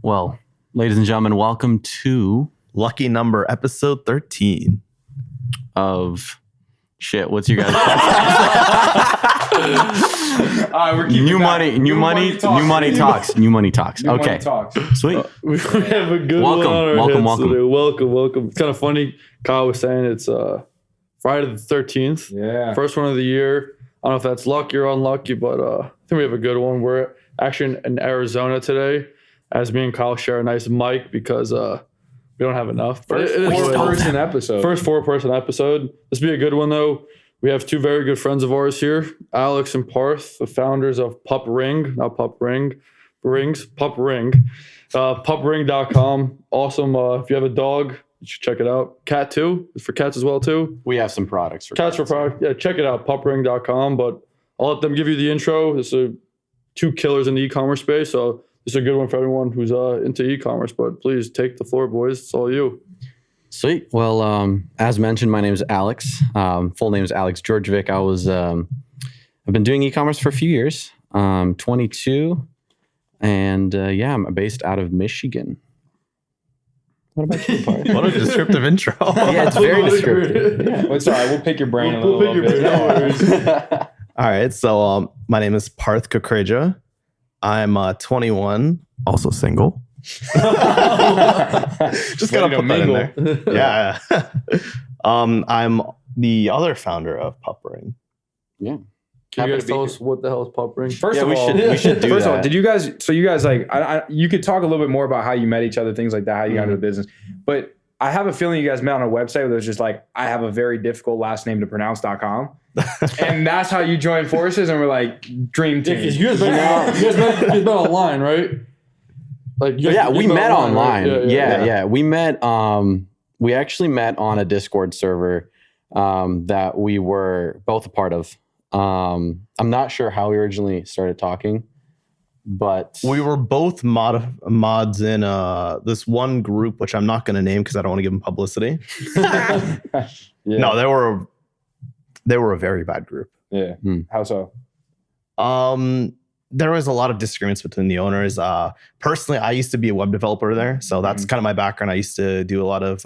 Well, ladies and gentlemen, welcome to Lucky number episode 13 of shit. What's your guys' We're keeping new money talks. Okay, sweet. We have a good Welcome, one on our welcome, heads welcome. today. Welcome. It's kind of funny. Kyle was saying it's Friday the 13th. Yeah. First one of the year. I don't know if that's lucky or unlucky, but I think we have a good one. We're actually in Arizona today, as me and Kyle share a nice mic because we don't have enough. First four-person episode. First four-person episode. This will be a good one, though. We have two very good friends of ours here, Alex and Parth, the founders of PupRing, not PupRing, PupRing, PupRing.com. Awesome. If you have a dog, you should check it out. Cat too. It's for cats as well too. We have some products for Cats for product. Yeah, check it out, PupRing.com. But I'll let them give you the intro. This is two killers in the e-commerce space, so this is a good one for everyone who's into e-commerce. But please take the floor, boys. It's all you. Sweet. Well, as mentioned, my name is Alex. Full name is Alex Georgievic. I've been doing e-commerce for a few years. 22, and I'm based out of Michigan. What about you, Parth? What a descriptive intro. Yeah, it's very descriptive. Yeah. Well, it's all right. We'll pick your brain a We'll little pick your bit. brain. No worries. All right, so my name is Parth Kukreja. I'm 21, also single. Just gotta put that in there. Yeah. I'm the other founder of PupRing. Yeah. Can Happy you to guys be tell here. us what the hell is PupRing? First Yeah, of we all, should do first of all, that. did you guys? So you guys like? You could talk a little bit more about how you met each other, things like that, how you got into the business. But I have a feeling you guys met on a website where it was just like, I have a very difficult last name to pronounce.com. And that's how you joined forces and we're like, dream team. You guys met online, right? Like you guys We met online. right? Yeah. We actually met on a Discord server that we were both a part of. I'm not sure how we originally started talking, but We were both mods in this one group, which I'm not going to name because I don't want to give them publicity. No, they were a very bad group. Yeah. How so? There was a lot of disagreements between the owners. Personally, I used to be a web developer there, so that's kind of my background. I used to do a lot of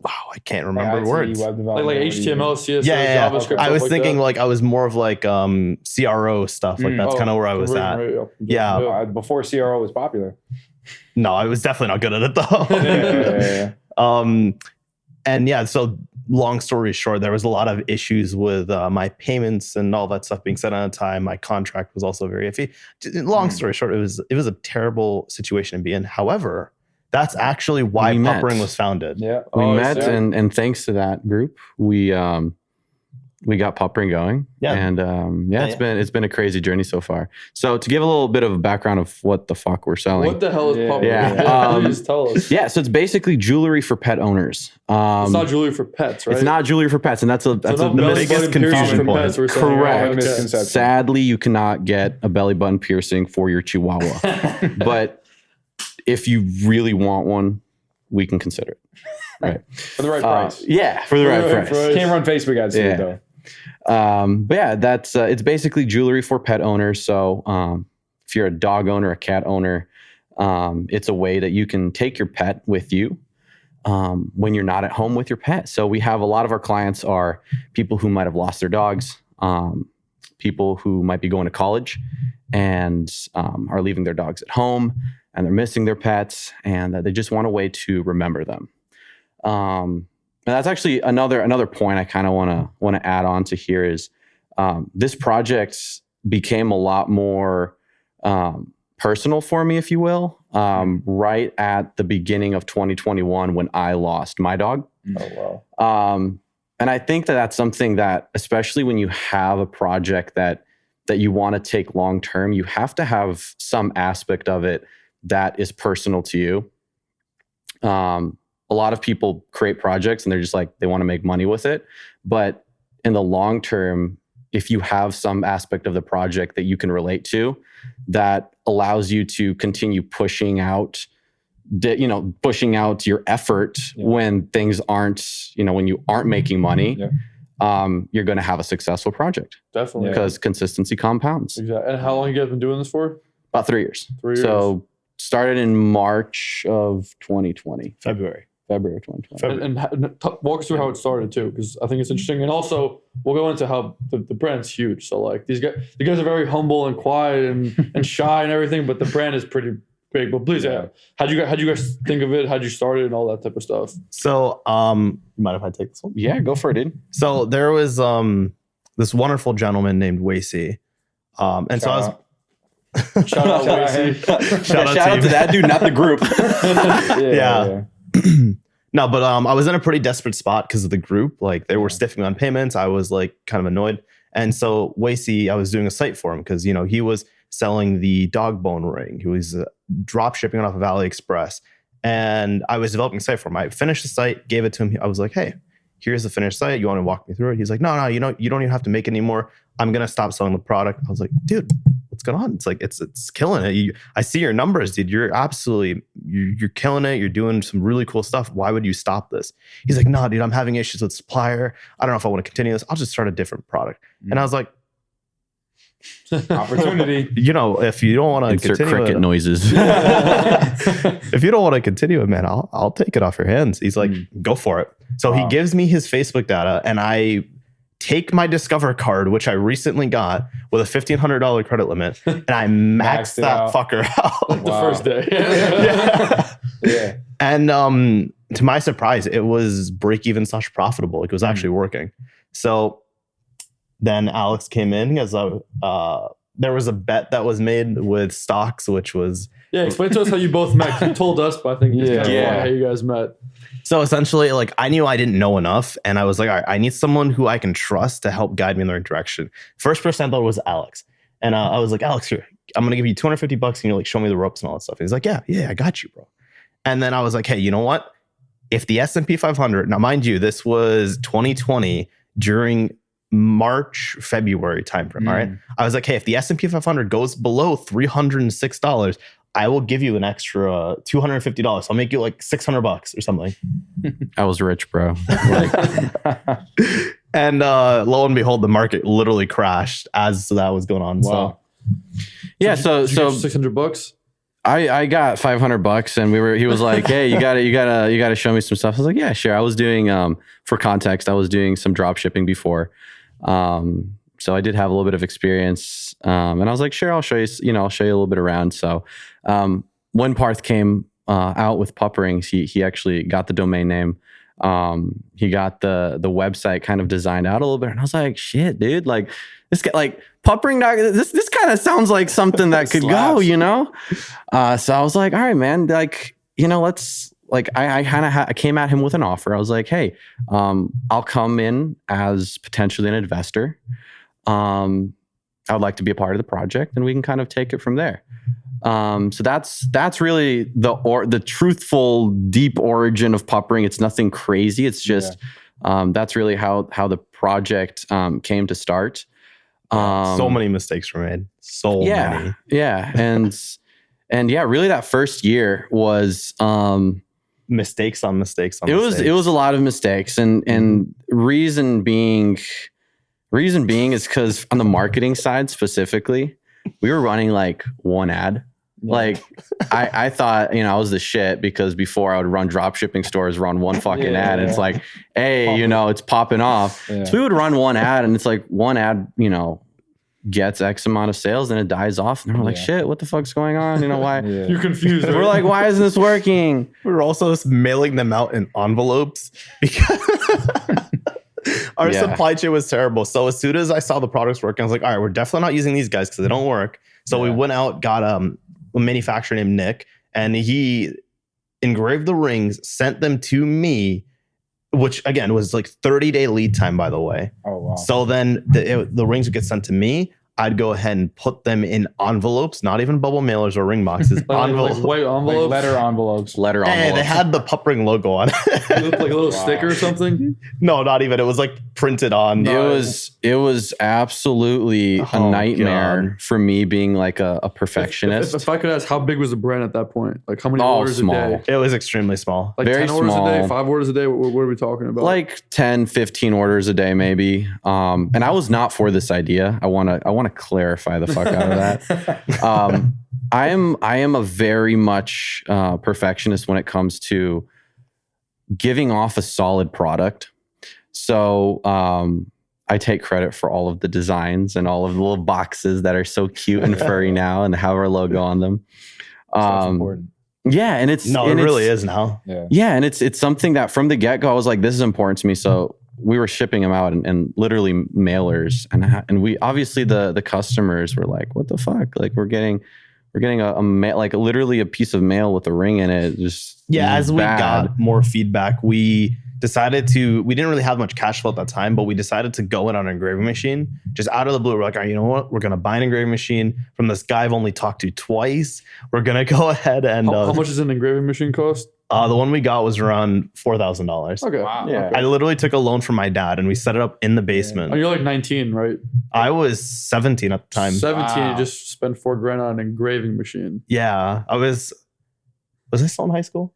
I can't remember IT, words. web development, Like what do you do? HTML, CSS, Yeah. JavaScript. I was stuff thinking that. like I was more of like CRO stuff. Like that's kind of where I was at. Right, Yeah. Before CRO was popular. No, I was definitely not good at it though. Yeah. And yeah, so long story short, there was a lot of issues with my payments and all that stuff being set on time. My contract was also very iffy. Long story short, it was a terrible situation to be in. However, that's actually why We met. PupRing was founded. Yeah. we Oh, met, so- and thanks to that group, we got PupRing going. Yeah. And it's been a crazy journey so far. So to give a little bit of a background of what the fuck we're selling. What the hell is Yeah. PupRing? Yeah. Please tell us. Yeah, so it's basically jewelry for pet owners. It's not jewelry for pets, right? It's not jewelry for pets, and that's So a no the belly biggest button piercing confusion for point. pets, we're saying, right? correct. Misconception. Sadly, you cannot get a belly button piercing for your Chihuahua, but if you really want one, we can consider it. Right. For the right price. Yeah, for the right price. Can't run Facebook ads Yeah. though. But yeah, that's it's basically jewelry for pet owners. So if you're a dog owner, a cat owner, it's a way that you can take your pet with you when you're not at home with your pet. So we have a lot of our clients are people who might have lost their dogs, people who might be going to college and are leaving their dogs at home and they're missing their pets and they just want a way to remember them. And that's actually another point I kind of want to add on to here is this project became a lot more personal for me, if you will, right at the beginning of 2021 when I lost my dog. Oh wow. And I think that's something that, especially when you have a project that you want to take long term, you have to have some aspect of it that is personal to you. A lot of people create projects and they're just like, they want to make money with it. But in the long term, if you have some aspect of the project that you can relate to, that allows you to continue pushing out your effort when things aren't, when you aren't making money, you're going to have a successful project. Definitely. Because consistency compounds. Exactly. And how long you guys been doing this for? About 3 years. 3 years. So started in March of 2020. February. February of 2020. And walk us through how it started too, because I think it's interesting. And also, we'll go into how the brand's huge. So like you guys are very humble and quiet and shy and everything, but the brand is pretty big. But please, how'd you guys think of it? How'd you start it and all that type of stuff? So, mind if I take this one? Yeah, go for it, dude. So there was this wonderful gentleman named Wacy. And so I was. Shout out Shout out to that dude, not the group. Yeah. No, but I was in a pretty desperate spot because of the group. Like they were stiffing on payments. I was like kind of annoyed. And so Wacy, I was doing a site for him because, he was selling the dog bone ring. He was drop shipping it off of AliExpress. And I was developing a site for him. I finished the site, gave it to him. I was like, hey, here's the finished site. You want to walk me through it? He's like, no, you don't even have to make it anymore. I'm going to stop selling the product. I was like, dude, what's going on? It's like, it's killing it. I see your numbers, dude. You're absolutely, you're killing it. You're doing some really cool stuff. Why would you stop this? He's like, no, dude, I'm having issues with supplier. I don't know if I want to continue this. I'll just start a different product. And I was like, opportunity. If you don't want to continue cricket noises. If you don't want to continue it, man, I'll take it off your hands. He's like, go for it. So he gives me his Facebook data and I take my Discover card, which I recently got with a $1,500 credit limit, and I maxed that fucker out. Like the first day. Yeah. And to my surprise, it was break even / profitable. Like it was actually working. So then Alex came in because there was a bet that was made with stocks, which was... Yeah, explain to us how you both met. You told us, but I think it's kind of fun how you guys met. So essentially, like I knew I didn't know enough, and I was like, all right, I need someone who I can trust to help guide me in the right direction. First person I thought was Alex, and I was like, Alex, here, I'm gonna give you $250, and you like show me the ropes and all that stuff. And he's like, yeah, I got you, bro. And then I was like, hey, you know what? If the S&P 500, now mind you, this was 2020 during March, February timeframe. All right, I was like, hey, if the S&P 500 goes below $306. I will give you an extra $250. I'll make you like $600 or something. I was rich, bro. And lo and behold, the market literally crashed as that was going on. Wow. Yeah. So So $600. I got $500 and he was like, hey, you gotta show me some stuff. I was like, yeah, sure. I was doing, for context, I was doing some drop shipping before. So I did have a little bit of experience. And I was like, sure, I'll show you, I'll show you a little bit around. So when Parth came out with PupRings, he actually got the domain name. He got the website kind of designed out a little bit. And I was like, shit, dude, like this guy, like PupRing, this kind of sounds like something that could go, So I was like, all right, man, like, let's, like, I came at him with an offer. I was like, hey, I'll come in as potentially an investor. I would like to be a part of the project and we can kind of take it from there. So that's really the truthful, deep origin of PupRing. It's nothing crazy. It's just, that's really how the project, came to start. So many mistakes were made. So many. Yeah. And yeah, really that first year was, mistakes on mistakes on it mistakes. It was a lot of mistakes. And reason being is because on the marketing side specifically, we were running like one ad. Like I thought, I was the shit because before I would run drop shipping stores, run one fucking ad. And it's like, hey, it's popping off. Yeah. So we would run one ad and it's like one ad, gets X amount of sales and it dies off. And we're like, shit, what the fuck's going on? Why? You're confused. Right? We're like, why isn't this working? We were also just mailing them out in envelopes because our supply chain was terrible. So as soon as I saw the products working, I was like, all right, we're definitely not using these guys because they don't work. So we went out, got a manufacturer named Nick, and he engraved the rings, sent them to me, which again was like 30-day lead time, by the way. Oh, wow. So then the rings would get sent to me. I'd go ahead and put them in envelopes, not even bubble mailers or ring boxes. Envelopes. Like white envelopes? Like letter envelopes. Hey, they had the PupRing logo on it. It looked like a little sticker or something? No, not even. It was like printed on. It was absolutely a nightmare for me being like a perfectionist. If I could ask, how big was the brand at that point? Like how many orders small. a day? It was extremely small. Like very 10 orders small. a day, 5 orders a day? What are we talking about? Like 10, 15 orders a day, maybe. And I was not for this idea. I want to clarify the fuck out of that. I am a very much perfectionist when it comes to giving off a solid product. So I take credit for all of the designs and all of the little boxes that are so cute and furry now and have our logo on them. That's important. Yeah, and it really is now. Yeah, and it's something that from the get go I was like, this is important to me. So we were shipping them out and literally mailers, and we obviously the customers were like, what the fuck? Like we're getting a mail, like literally a piece of mail with a ring in it. Just as we got more feedback, we didn't really have much cash flow at that time, but we decided to go in on an engraving machine just out of the blue. We're like, all right, you know what? We're going to buy an engraving machine from this guy I've only talked to twice. We're going to go ahead and... How much does an engraving machine cost? The one we got was around $4,000. Okay. Wow. Yeah. Okay. I literally took a loan from my dad and we set it up in the basement. And you're like 19, right? I was 17 at the time. 17, Wow. you just spent $4,000 on an engraving machine. Yeah. Was I still in high school?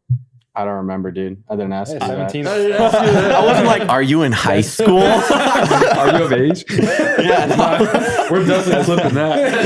I don't remember, dude. I didn't ask you that. 17. I wasn't like, are you in high school? Are you of age? Yeah, no. We're definitely flipping that.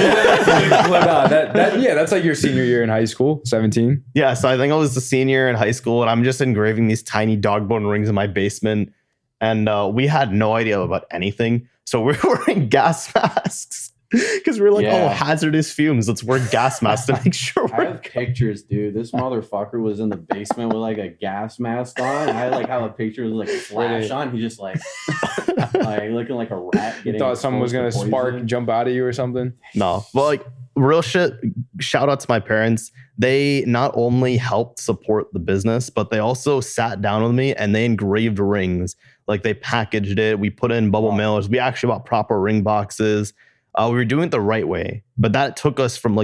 That's like your senior year in high school, 17. Yeah, so I think I was a senior in high school and I'm just engraving these tiny dog bone rings in my basement. And we had no idea about anything. So we're wearing gas masks because we're like, Yeah. oh, hazardous fumes. Let's wear gas masks to make sure I we're have pictures, dude. This motherfucker was in the basement with like a gas mask on. I like have a picture with like a flash on. He just like looking like a rat. You thought someone was going to spark, jump out of you or something? No. Well, like real shit, shout out to my parents. They not only helped support the business, but they also sat down with me and they engraved rings. Like they packaged it. We put in bubble mailers. We actually bought proper ring boxes. We were doing it the right way, but that took us from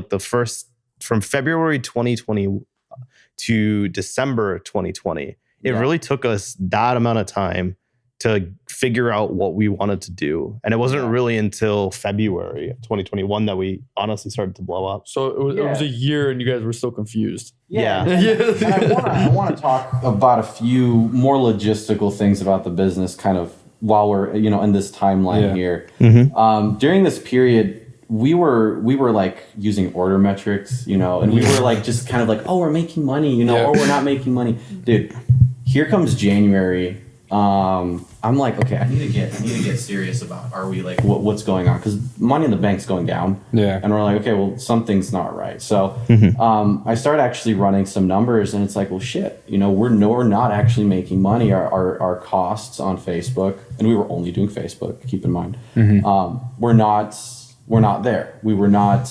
from February 2020 to December 2020. It really took us that amount of time to figure out what we wanted to do. And it wasn't really until February of 2021 that we honestly started to blow up. So it was a year and you guys were still confused. Yeah. And I want to talk about a few more logistical things about the business kind of while we're, in this timeline here. Mm-hmm. During this period, we were like using order metrics, and we were like just kind of like, oh, we're making money, or we're not making money. Dude, here comes January. I'm like, okay, I need to get serious about, are we like, what's going on? Because money in the bank's going down. Yeah. And we're like, okay, well, something's not right. So I started actually running some numbers and it's like, well, shit, we're not actually making money. Our costs on Facebook, and we were only doing Facebook, keep in mind, we're not there. We were not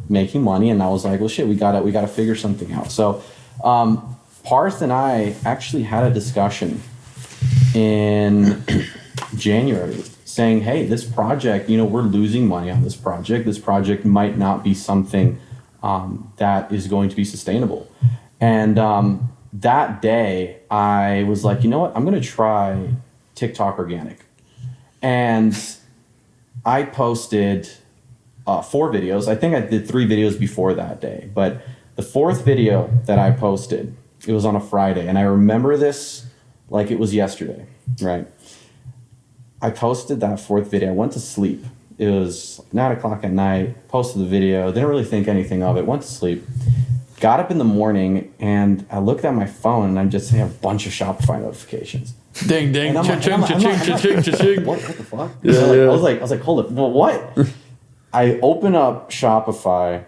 making money. And I was like, well, shit, we gotta figure something out. So Parth and I actually had a discussion in January saying, hey, this project, we're losing money on this project. This project might not be something that is going to be sustainable. And that day I was like, you know what? I'm going to try TikTok organic. And I posted 4 videos. I think I did 3 videos before that day, but the 4th video that I posted, it was on a Friday. And I remember this like it was yesterday, right? I posted that 4th video. I went to sleep. It was 9:00 at night, posted the video, didn't really think anything of it, went to sleep. Got up in the morning and I looked at my phone and I just had a bunch of Shopify notifications. Ding, ding, cha-ching, cha-ching, cha-ching, cha-ching. What the fuck? Yeah, So yeah. I was like, hold up, well, what? I open up Shopify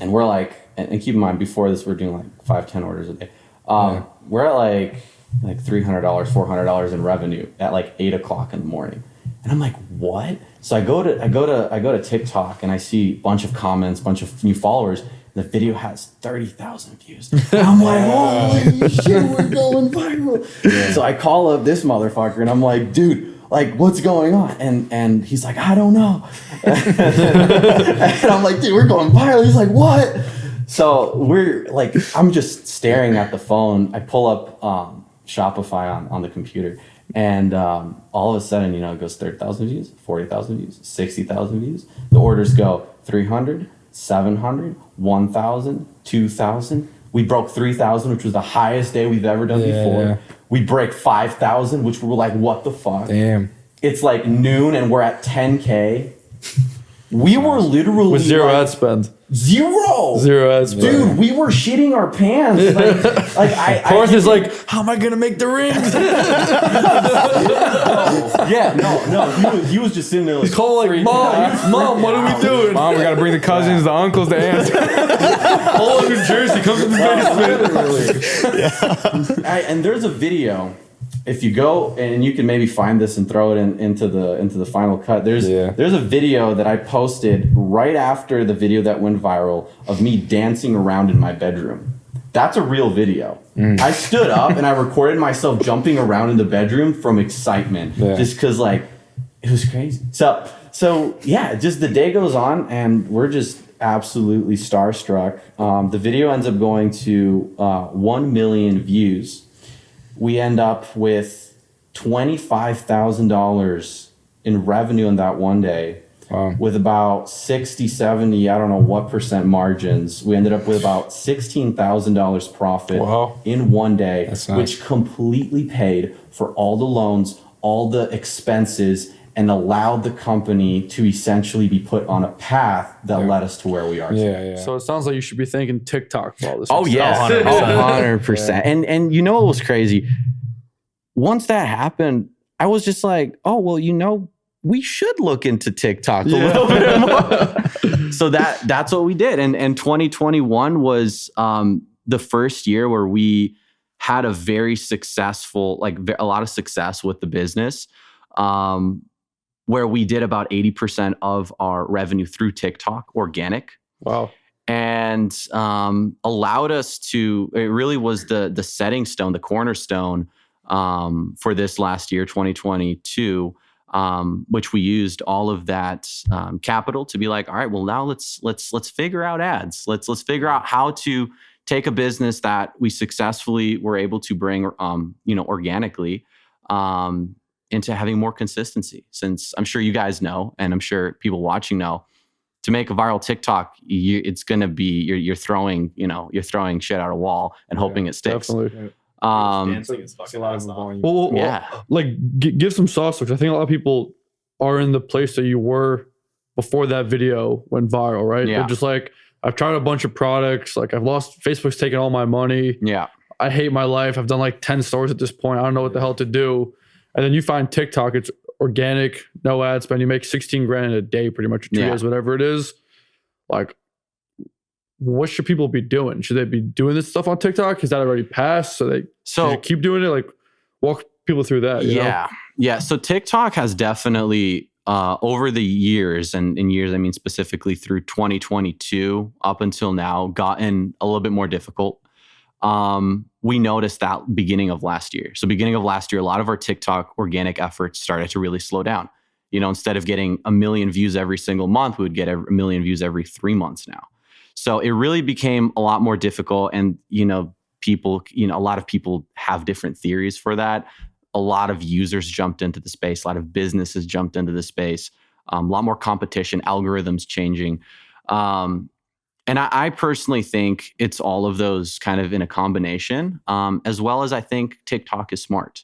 and we're like, and keep in mind, before this, we're doing like 5-10 orders a day. We're at like $300, $400 in revenue at like 8:00 in the morning. And I'm like, what? So I go to TikTok and I see a bunch of comments, bunch of new followers. The video has 30,000 views. And I'm like, holy shit, we're going viral. So I call up this motherfucker and I'm like, dude, like, what's going on? And he's like, I don't know. And I'm like, dude, we're going viral. He's like, what? So we're like, I'm just staring at the phone. I pull up Shopify on the computer. And all of a sudden, it goes 30,000 views, 40,000 views, 60,000 views. The orders go 300, 700, 1,000, 2,000. We broke 3,000, which was the highest day we've ever done before. Yeah. We break 5,000, which we were like, what the fuck? Damn. It's like noon and we're at 10K. We were literally with zero ad spend. Zero ad spend. Dude, we were shitting our pants. Parth is like, how am I gonna make the rings? He was just sitting there like, He's calling like, mom, what are we doing? Mom, we gotta bring the cousins, the uncles, the aunts. All of New Jersey comes to the basement. And there's a video. If you go and you can maybe find this and throw it into the final cut. There's a video that I posted right after the video that went viral of me dancing around in my bedroom. That's a real video. I stood up and I recorded myself jumping around in the bedroom from excitement, just because like it was crazy. So yeah, just the day goes on and we're just absolutely starstruck. The video ends up going to 1 million views. We end up with $25,000 in revenue in that one day. Wow. With about 60, 70, I don't know what percent margins. We ended up with about $16,000 profit in one day, which completely paid for all the loans, all the expenses, and allowed the company to essentially be put on a path that led us to where we are today. Yeah. So it sounds like you should be thanking TikTok for all this. Oh, yes. 100%. And you know what was crazy? Once that happened, I was just like, oh, well, we should look into TikTok a little bit more. So that's what we did. And 2021 was the first year where we had a very successful, like a lot of success with the business. Where we did about 80% of our revenue through TikTok, organic. Wow. And allowed us to, it really was the setting stone, the cornerstone for this last year, 2022, which we used all of that capital to be like, all right, well now let's figure out ads. Let's figure out how to take a business that we successfully were able to bring organically into having more consistency. Since I'm sure you guys know, and I'm sure people watching know, to make a viral TikTok, it's going to be you're throwing shit at a wall and hoping it sticks. Definitely. Dancing is fucking Give some sauce, because I think a lot of people are in the place that you were before that video went viral, right? Yeah. They're just like, I've tried a bunch of products, like Facebook's taken all my money. Yeah. I hate my life. I've done like 10 stores at this point. I don't know what the hell to do. And then you find TikTok, it's organic, no ad spend. You make 16 grand in a day, pretty much 2 days, whatever it is. Like, what should people be doing? Should they be doing this stuff on TikTok? Is that already passed? Should you keep doing it? Like, walk people through that. You know? Yeah. So TikTok has definitely over the years, and in years I mean specifically through 2022 up until now, gotten a little bit more difficult. We noticed that beginning of last year. So beginning of last year, a lot of our TikTok organic efforts started to really slow down. Instead of getting 1 million views every single month, we would get 1 million views every 3 months now. So it really became a lot more difficult. And, people, a lot of people have different theories for that. A lot of users jumped into the space. A lot of businesses jumped into the space. A lot more competition, algorithms changing. And I personally think it's all of those kind of in a combination, as well as I think TikTok is smart.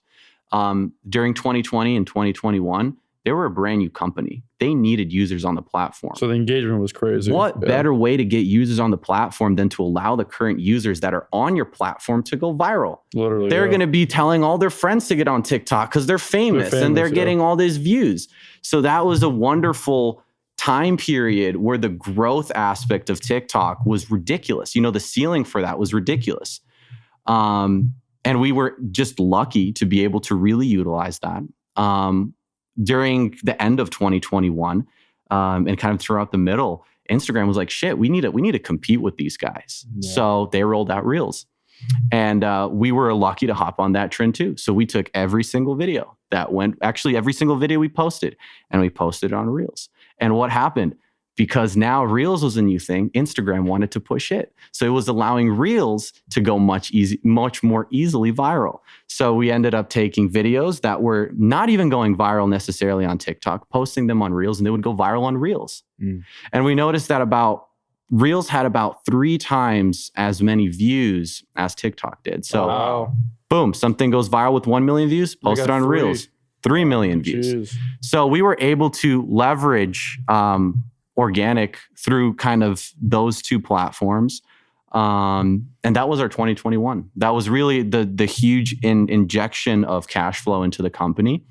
During 2020 and 2021, they were a brand new company. They needed users on the platform. So the engagement was crazy. What better way to get users on the platform than to allow the current users that are on your platform to go viral? Literally. They're going to be telling all their friends to get on TikTok because they're famous and they're getting all these views. So that was a wonderful time period where the growth aspect of TikTok was ridiculous. The ceiling for that was ridiculous. And we were just lucky to be able to really utilize that. During the end of 2021 and kind of throughout the middle, Instagram was like, shit, we need to compete with these guys. Yeah. So they rolled out Reels. And we were lucky to hop on that trend too. So we took every single video every single video we posted, and we posted it on Reels. And what happened? Because now Reels was a new thing, Instagram wanted to push it. So it was allowing Reels to go much more easily viral. So we ended up taking videos that were not even going viral necessarily on TikTok, posting them on Reels, and they would go viral on Reels. And we noticed that Reels had about 3 times as many views as TikTok did. So boom, something goes viral with 1 million views, post it on Reels, 3 million views. So we were able to leverage organic through kind of those two platforms. And that was our 2021. That was really the huge injection of cash flow into the company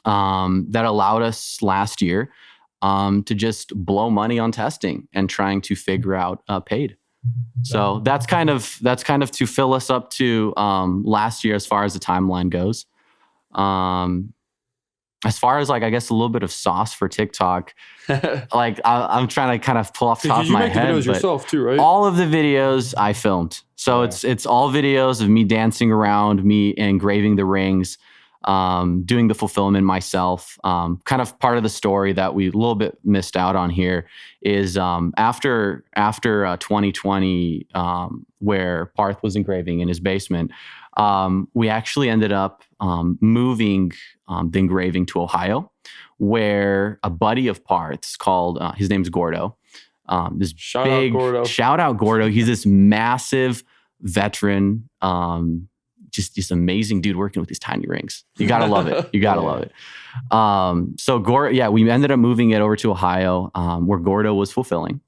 that allowed us last year to just blow money on testing and trying to figure out paid. So that's kind of to fill us up to last year as far as the timeline goes. As far as like, I guess a little bit of sauce for TikTok, like I'm trying to kind of pull off the top of my head. You make the videos yourself too, right? All of the videos I filmed. So it's all videos of me dancing around, me engraving the rings, doing the fulfillment myself. Kind of part of the story that we a little bit missed out on here is after 2020, where Parth was engraving in his basement, we actually ended up moving the engraving to Ohio, where a buddy of Parth's called, his name's Gordo. Shout out Gordo. He's this massive veteran, just amazing dude working with these tiny rings. You gotta love it. You gotta love it. So Gordo, we ended up moving it over to Ohio, where Gordo was fulfilling.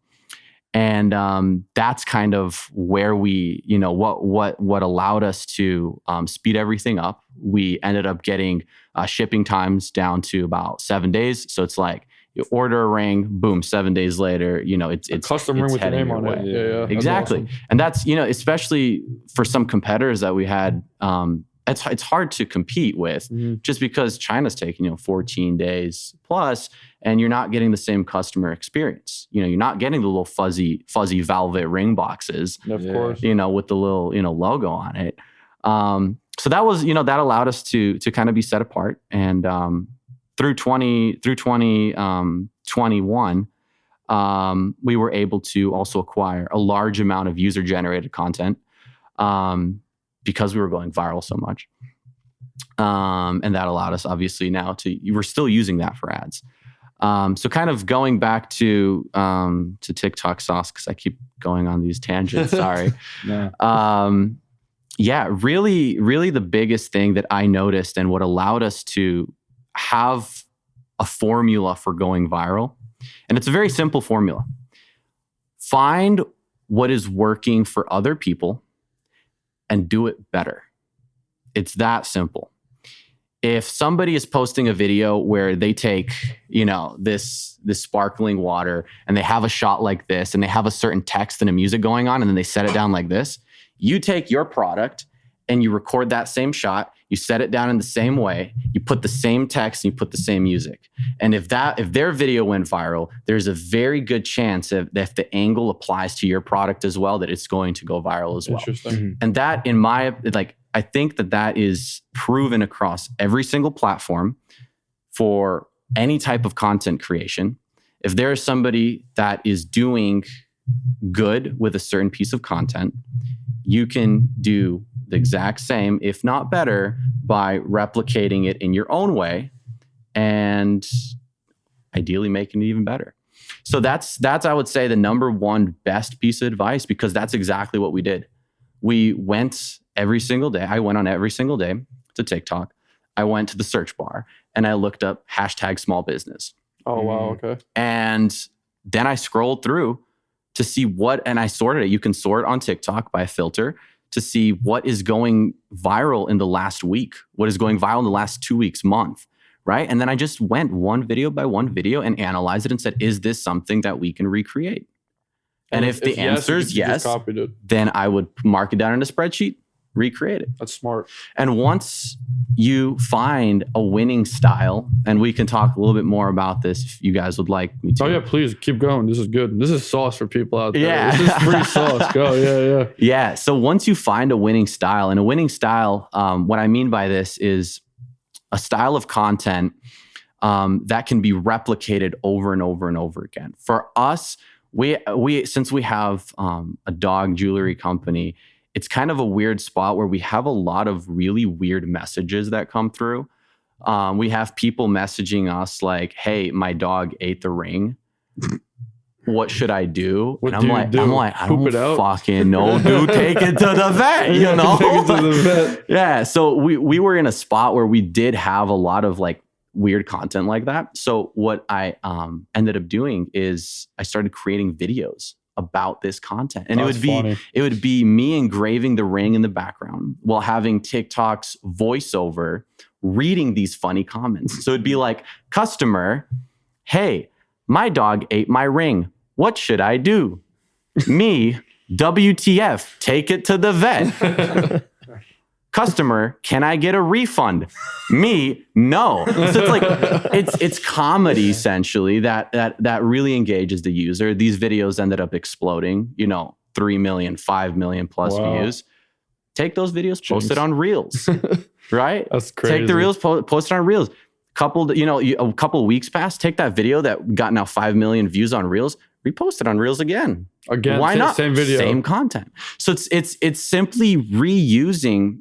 And that's kind of where we, what allowed us to speed everything up. We ended up getting shipping times down to about 7 days. So it's like you order a ring, boom, 7 days later, it's a custom ring with your name on it. Yeah. Exactly. Awesome. And that's, especially for some competitors that we had, it's hard to compete with just because China's taking 14 days plus, and you're not getting the same customer experience. You're not getting the little fuzzy velvet ring boxes, of course, with the little logo on it. So that was that allowed us to kind of be set apart, and through 2021, we were able to also acquire a large amount of user generated content. Because we were going viral so much. And that allowed us obviously now we're still using that for ads. So kind of going back to TikTok sauce, because I keep going on these tangents, sorry. Really, really the biggest thing that I noticed and what allowed us to have a formula for going viral, and it's a very simple formula. Find what is working for other people and do it better. It's that simple. If somebody is posting a video where they take, this sparkling water and they have a shot like this and they have a certain text and a music going on and then they set it down like this, you take your product and you record that same shot, you set it down in the same way, you put the same text and you put the same music. And if their video went viral, there's a very good chance that if the angle applies to your product as well, that it's going to go viral as well. Interesting. And that I think that is proven across every single platform for any type of content creation. If there is somebody that is doing good with a certain piece of content, you can do the exact same, if not better, by replicating it in your own way and ideally making it even better. So that's I would say the number one best piece of advice, because that's exactly what we did. We went every single day. I went on every single day to TikTok. I went to the search bar and I looked up #small business. Oh, wow. Okay. And then I scrolled through to see and I sorted it. You can sort on TikTok by a filter to see what is going viral in the last week, what is going viral in the last 2 weeks, month, right? And then I just went one video by one video and analyzed it and said, is this something that we can recreate? And if the answer is yes, then I would mark it down in a spreadsheet, recreate it. That's smart. And once you find a winning style, and we can talk a little bit more about this if you guys would like me to. Oh yeah, please keep going. This is good. This is sauce for people out there. Yeah. This is free sauce. Go. Yeah. Yeah. So once you find a winning style, and a winning style, what I mean by this is a style of content that can be replicated over and over and over again. For us, we since we have a dog jewelry company, it's kind of a weird spot where we have a lot of really weird messages that come through. We have people messaging us like, "Hey, my dog ate the ring. What should I do?" What and do I'm you do? like, I Poop don't it out? Fucking know, dude. Take it to the vet, Take it to the vet. Yeah. So we were in a spot where we did have a lot of like weird content like that. So what I ended up doing is I started creating videos about this content. And it would be me engraving the ring in the background while having TikTok's voiceover reading these funny comments. So it'd be like, customer, hey, my dog ate my ring. What should I do? Me, WTF, take it to the vet. Customer, can I get a refund? Me, no. So it's like it's comedy essentially that really engages the user. These videos ended up exploding, 3 million, 5 million plus views. Take those videos, post it on Reels, right? That's crazy. Take the Reels, post it on Reels. A couple weeks past, take that video that got now 5 million views on Reels, repost it on Reels again. Why not? Same video, same content. So it's simply reusing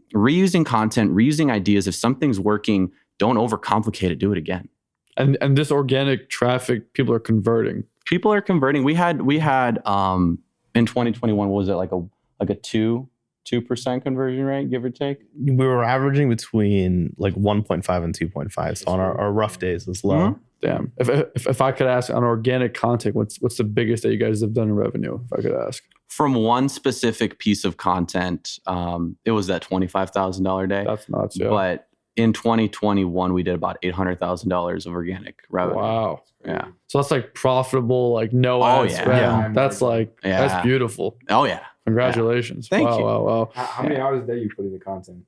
content, reusing ideas. If something's working, don't overcomplicate it. Do it again. And this organic traffic, people are converting. People are converting. We had in 2021, what was it, like a 2% conversion rate, give or take? We were averaging between like 1.5 and 2.5. So on our rough days, it's low. Mm-hmm. Damn. If I could ask on organic content, what's the biggest that you guys have done in revenue? If I could ask. From one specific piece of content, it was that $25,000 day. That's nuts. Yeah. But in 2021, we did about $800,000 of organic revenue. Wow. Yeah. So that's like profitable, like no ad spend. Yeah. That's like that's beautiful. Oh yeah. Congratulations. Thank you. Wow. How many hours a day you put into content?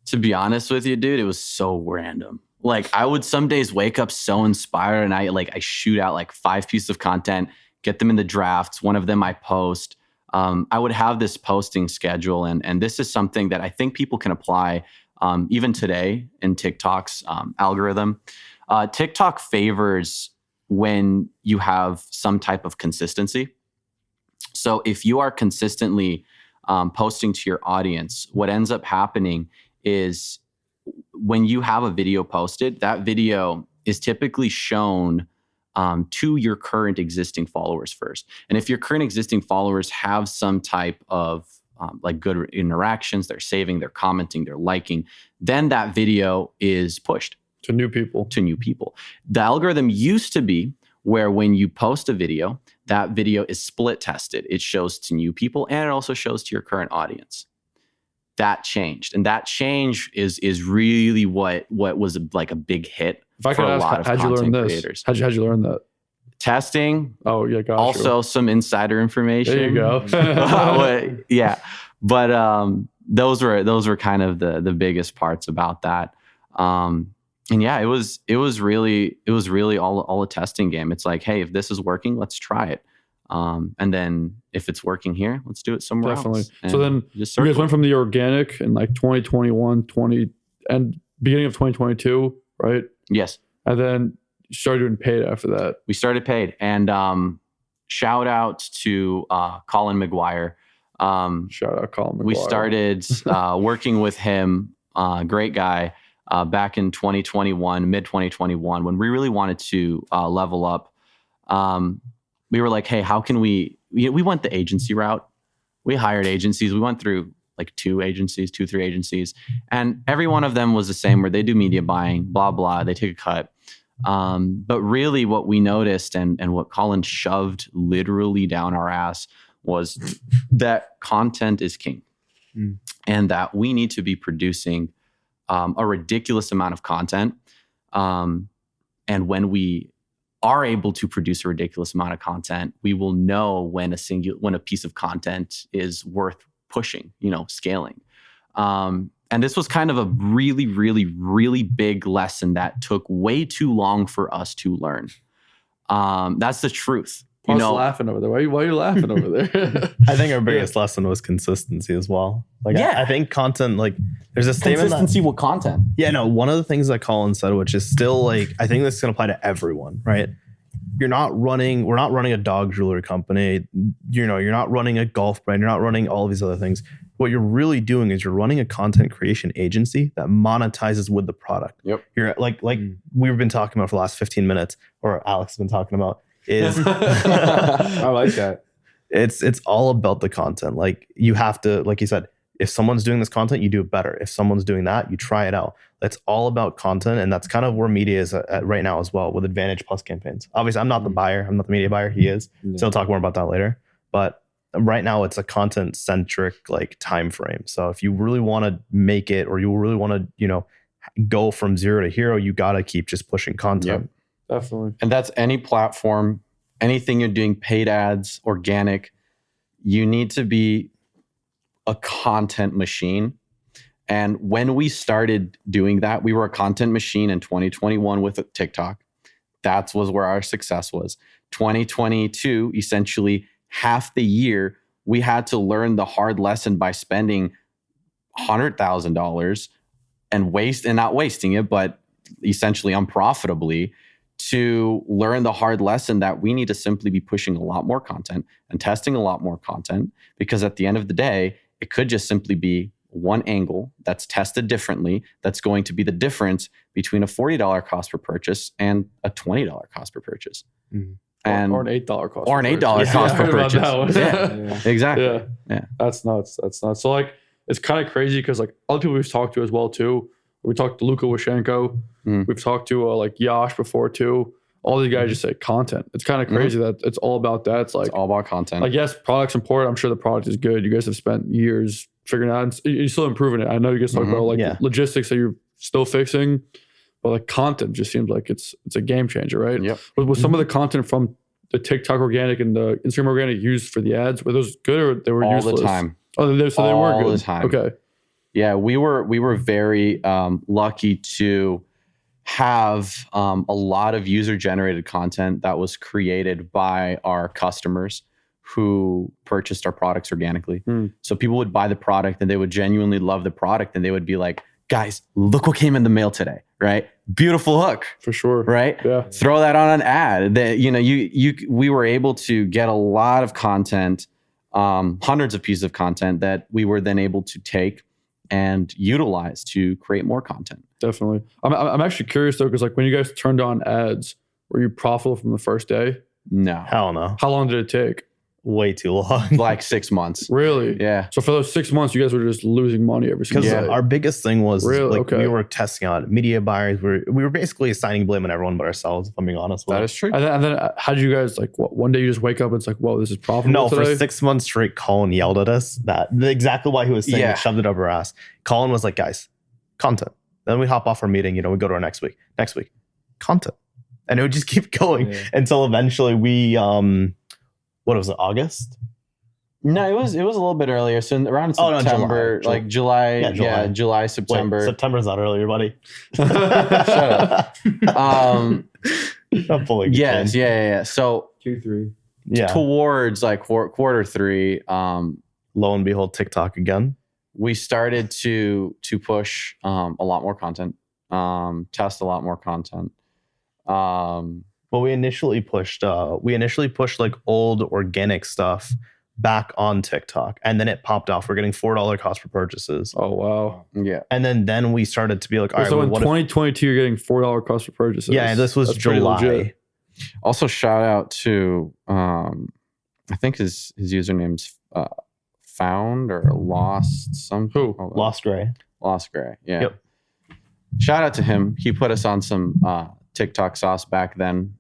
To be honest with you, dude, it was so random. Like I would some days wake up so inspired and I shoot out like 5 pieces of content, get them in the drafts. One of them I post. I would have this posting schedule and this is something that I think people can apply even today in TikTok's algorithm. TikTok favors when you have some type of consistency. So if you are consistently posting to your audience, what ends up happening is when you have a video posted, that video is typically shown to your current existing followers first. And if your current existing followers have some type of like good interactions, they're saving, they're commenting, they're liking, then that video is pushed to new people. The algorithm used to be where when you post a video, that video is split tested. It shows to new people and it also shows to your current audience. That changed. And that change is really what was like a big hit. If I could ask, how'd you learn this? Creators. How'd you learn that? Testing. Oh, yeah, gotcha. Also some insider information. There you go. Yeah. But those were kind of the biggest parts about that. And yeah, it was really all a testing game. It's like, hey, if this is working, let's try it. And then if it's working here, let's do it somewhere else. So then you guys went from the organic in like 2021, and beginning of 2022, right? Yes. And then you started doing paid after that. We started paid. And shout out to Colin McGuire. Shout out Colin McGuire. We started working with him, great guy, back in 2021, mid 2021, when we really wanted to level up. We were like, hey, how can we went the agency route. We hired agencies. We went through like 3 agencies. And every one of them was the same where they do media buying, blah, blah. They take a cut. But really what we noticed and what Colin shoved literally down our ass was that content is king. And that we need to be producing a ridiculous amount of content. And when we are able to produce a ridiculous amount of content, we will know when a piece of content is worth pushing, scaling. And this was kind of a really, really, really big lesson that took way too long for us to learn. That's the truth. Paul's laughing over there. Why are you laughing over there? I think our biggest lesson was consistency as well. I think content, there's a statement consistency with content. Yeah, no, one of the things that Colin said, which is still I think this is going to apply to everyone, right? We're not running a dog jewelry company. You're not running a golf brand. You're not running all of these other things. What you're really doing is you're running a content creation agency that monetizes with the product. Yep. You're like we've been talking about for the last 15 minutes, or Alex has been talking about, is I like that. It's all about the content. You have to, like you said, if someone's doing this content, you do it better. If someone's doing that, you try it out. It's all about content. And that's kind of where media is at right now as well with Advantage Plus campaigns. Obviously, I'm not the buyer. I'm not the media buyer. He is. So I'll talk more about that later. But right now it's a content centric like time frame. So if you really want to make it, or you really want to, you know, go from zero to hero, you got to keep just pushing content. Yep, definitely. And that's any platform, anything you're doing, paid ads, organic, you need to be a content machine. And when we started doing that, we were a content machine in 2021 with TikTok. That was where our success was. 2022, essentially half the year, we had to learn the hard lesson by spending $100,000 and not wasting it, but essentially unprofitably, to learn the hard lesson that we need to simply be pushing a lot more content and testing a lot more content, because at the end of the day, it could just simply be one angle that's tested differently that's going to be the difference between a $40 cost per purchase and a $20 cost per purchase. Mm-hmm. And or an $8 cost. Or an $8 cost per purchase. Yeah, exactly. Yeah. That's nuts. So like, it's kind of crazy because like other people we've talked to as well too. We talked to Luka Washenko. We've talked to like Yash before too. All these guys just say content. It's kind of crazy that it's all about that. It's like all about content. Like, yes, product's important. I'm sure the product is good. You guys have spent years figuring it out. And you're still improving it. I know you guys talk about like logistics that you're still fixing, but like content just seems like it's a game changer, right? Yep. Was some of the content from the TikTok organic and the Instagram organic used for the ads? Were those good or they were useless? All the time. Oh, so they were good. All the time. Okay. Yeah, we were very lucky to have a lot of user-generated content that was created by our customers who purchased our products organically. So people would buy the product and they would genuinely love the product and they would be like, guys, look what came in the mail today, right? Beautiful hook. For sure. Right? Yeah. Throw that on an ad. That, you know, we were able to get a lot of content, hundreds of pieces of content that we were then able to take and utilize to create more content. Definitely. I'm actually curious though, because like when you guys turned on ads, were you profitable from the first day? No. Hell no. How long did it take? Way too long. Like 6 months. Really? Yeah. So for those 6 months, you guys were just losing money every single day. Because our biggest thing was Really? like we were testing out media buyers. We were basically assigning blame on everyone but ourselves, if I'm being honest with That you. is true. And then how did you guys like? One day you just wake up and it's like, whoa, this is profitable No, today? for 6 months straight, Colin yelled at us. Exactly why he was saying it, shoved it up our ass. Colin was like, guys, content. Then we hop off our meeting, we go to our next week, content. And it would just keep going until eventually we, what was it, August? No, it was a little bit earlier. So around September, July. July. Yeah, July. July, September. Wait, September's not earlier, buddy. Shut up. I'm pulling. Yes, yeah. So Q3. Yeah. towards like quarter three, Lo and behold, TikTok again. we started to push a lot more content, test a lot more content. Well, we initially pushed like old organic stuff back on TikTok, and then it popped off. We're getting $4 cost per purchases. Oh wow. Yeah. And then we started to be like, all right, So well, in what 2022, you're getting $4 cost per purchases. yeah, and this was That's pretty July. legit. Also, shout out to I think his username's found or lost some Who? Lost Gray. Lost Gray. Yeah. Yep. Shout out to him. He put us on some TikTok sauce back then.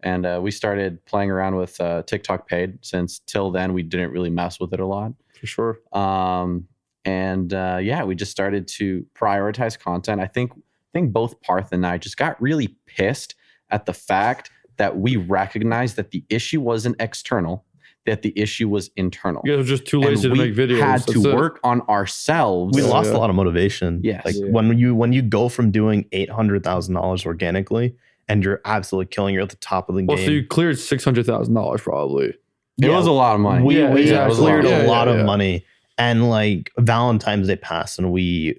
And we started playing around with TikTok paid, since till then we didn't really mess with it a lot. For sure. We just started to prioritize content. I think both Parth and I just got really pissed at the fact that we recognized that the issue wasn't external, that the issue was internal. You guys were just too lazy to make videos. We had That's to it. work on ourselves. We lost a lot of motivation. Yes. Like Yeah. when you go from doing $800,000 organically and you're absolutely killing, you're at the top of the Well, game. so you cleared $600,000 probably. It was a lot of money. We Yeah, cleared yeah, a lot yeah, of yeah. money, and like Valentine's Day passed and we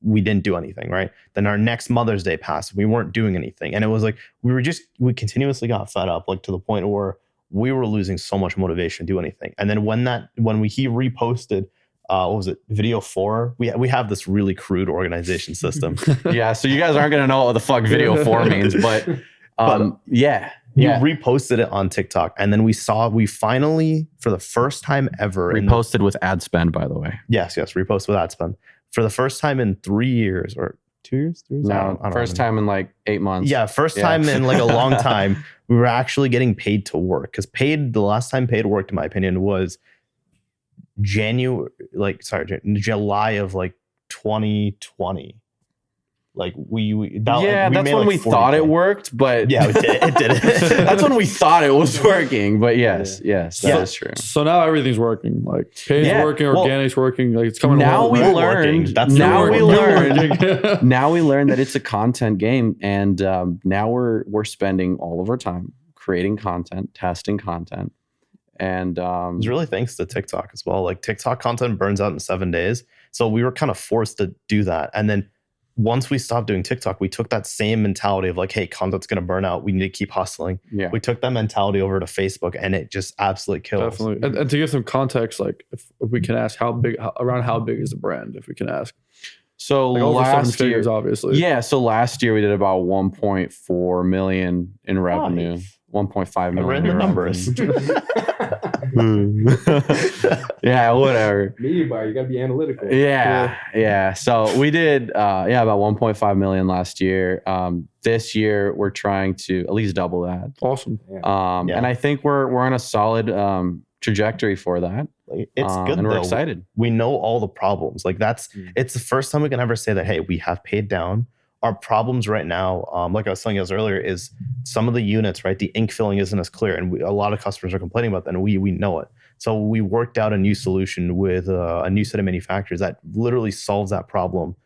didn't do anything, right? Then our next Mother's Day passed, we weren't doing anything, and it was like we continuously got fed up, like to the point where we were losing so much motivation to do anything. And then he reposted what was it, video 4, we have this really crude organization system. Yeah, so you guys aren't gonna know what the fuck video 4 means, but yeah. You Yeah. reposted it on TikTok, and then we finally, for the first time ever, Reposted with ad spend, by the way. yes, repost with ad spend for the first time in 3 years or 2 years. 3 years? I No, don't first know. time in like 8 months. Yeah, first time in like a long time, we were actually getting paid to work, because the last time paid worked, in my opinion, was July of like 2020. Like that's made when like we thought 40K. it worked, but Yeah, it did. that's when we thought it was working. But yes, that is true. So now everything's working. Like paid's Yeah, working, well, organic's working. Like it's coming now along. we We're learned. working. That's Now the we word. learned. Now we learned that it's a content game, and now we're spending all of our time creating content, testing content, and It's really thanks to TikTok as well. Like TikTok content burns out in 7 days, so we were kind of forced to do that. And then once we stopped doing TikTok, we took that same mentality of like, hey, content's going to burn out. We need to keep hustling. yeah. We took that mentality over to Facebook, and it just absolutely kills. Definitely. And to give some context, like if we can ask how big is the brand, if we can ask. So Like over seven last year, figures, obviously. yeah. So last year we did about 1.4 million in revenue. Nice. 1.5 I million. ran the in numbers. revenue. Yeah, whatever. Media buyer, you gotta be analytical. Yeah. So we did about 1.5 million last year. This year we're trying to at least double that. Awesome. Yeah. And I think we're on a solid trajectory for that. Like, it's good, and we're though. excited. We know all the problems. Like it's the first time we can ever say that, hey, we have paid down. Our problems right now, like I was telling you guys earlier, is some of the units, right? The ink filling isn't as clear, and a lot of customers are complaining about that, and we know it. So we worked out a new solution with a new set of manufacturers that literally solves that problem.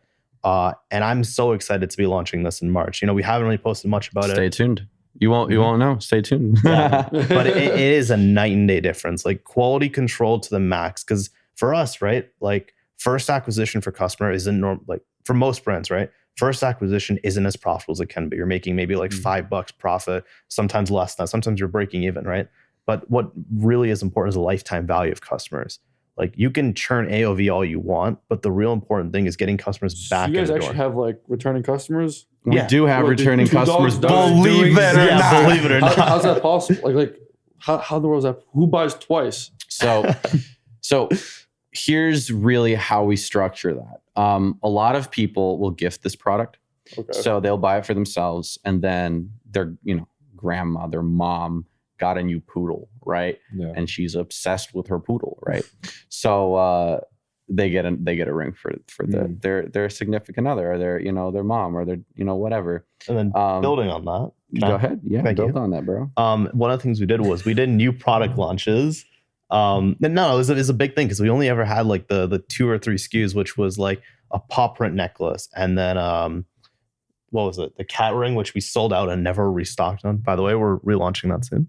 And I'm so excited to be launching this in March. We haven't really posted much about Stay it. tuned. You won't know. Stay tuned. Yeah. But it is a night and day difference. Like quality control to the max. Because for us, right, like first acquisition for customer isn't normal. Like for most brands, right, first acquisition isn't as profitable as it can be. You're making maybe like $5 profit, sometimes less than that. Sometimes you're breaking even, right? But what really is important is the lifetime value of customers. Like you can churn AOV all you want, but the real important thing is getting customers back So you guys in the actually door. have like returning customers? We Yeah. do have What, returning do dogs- customers. dogs Believe doing- it or Yeah, not. believe it or not. How's that possible? Like how in the world is that? Who buys twice? So here's really how we structure that. A lot of people will gift this product. Okay. So they'll buy it for themselves, and then their grandma, their mom got a new poodle, right? Yeah. And she's obsessed with her poodle, right? So they get a ring for their significant other, or their mom, or their whatever. And then building on that. Go ahead, yeah, Thank build you. on that, bro. One of the things we did was we did new product launches. It was a big thing because we only ever had like the 2 or 3 SKUs, which was like a paw print necklace, and then what was it? The cat ring, which we sold out and never restocked on. By the way, we're relaunching that soon.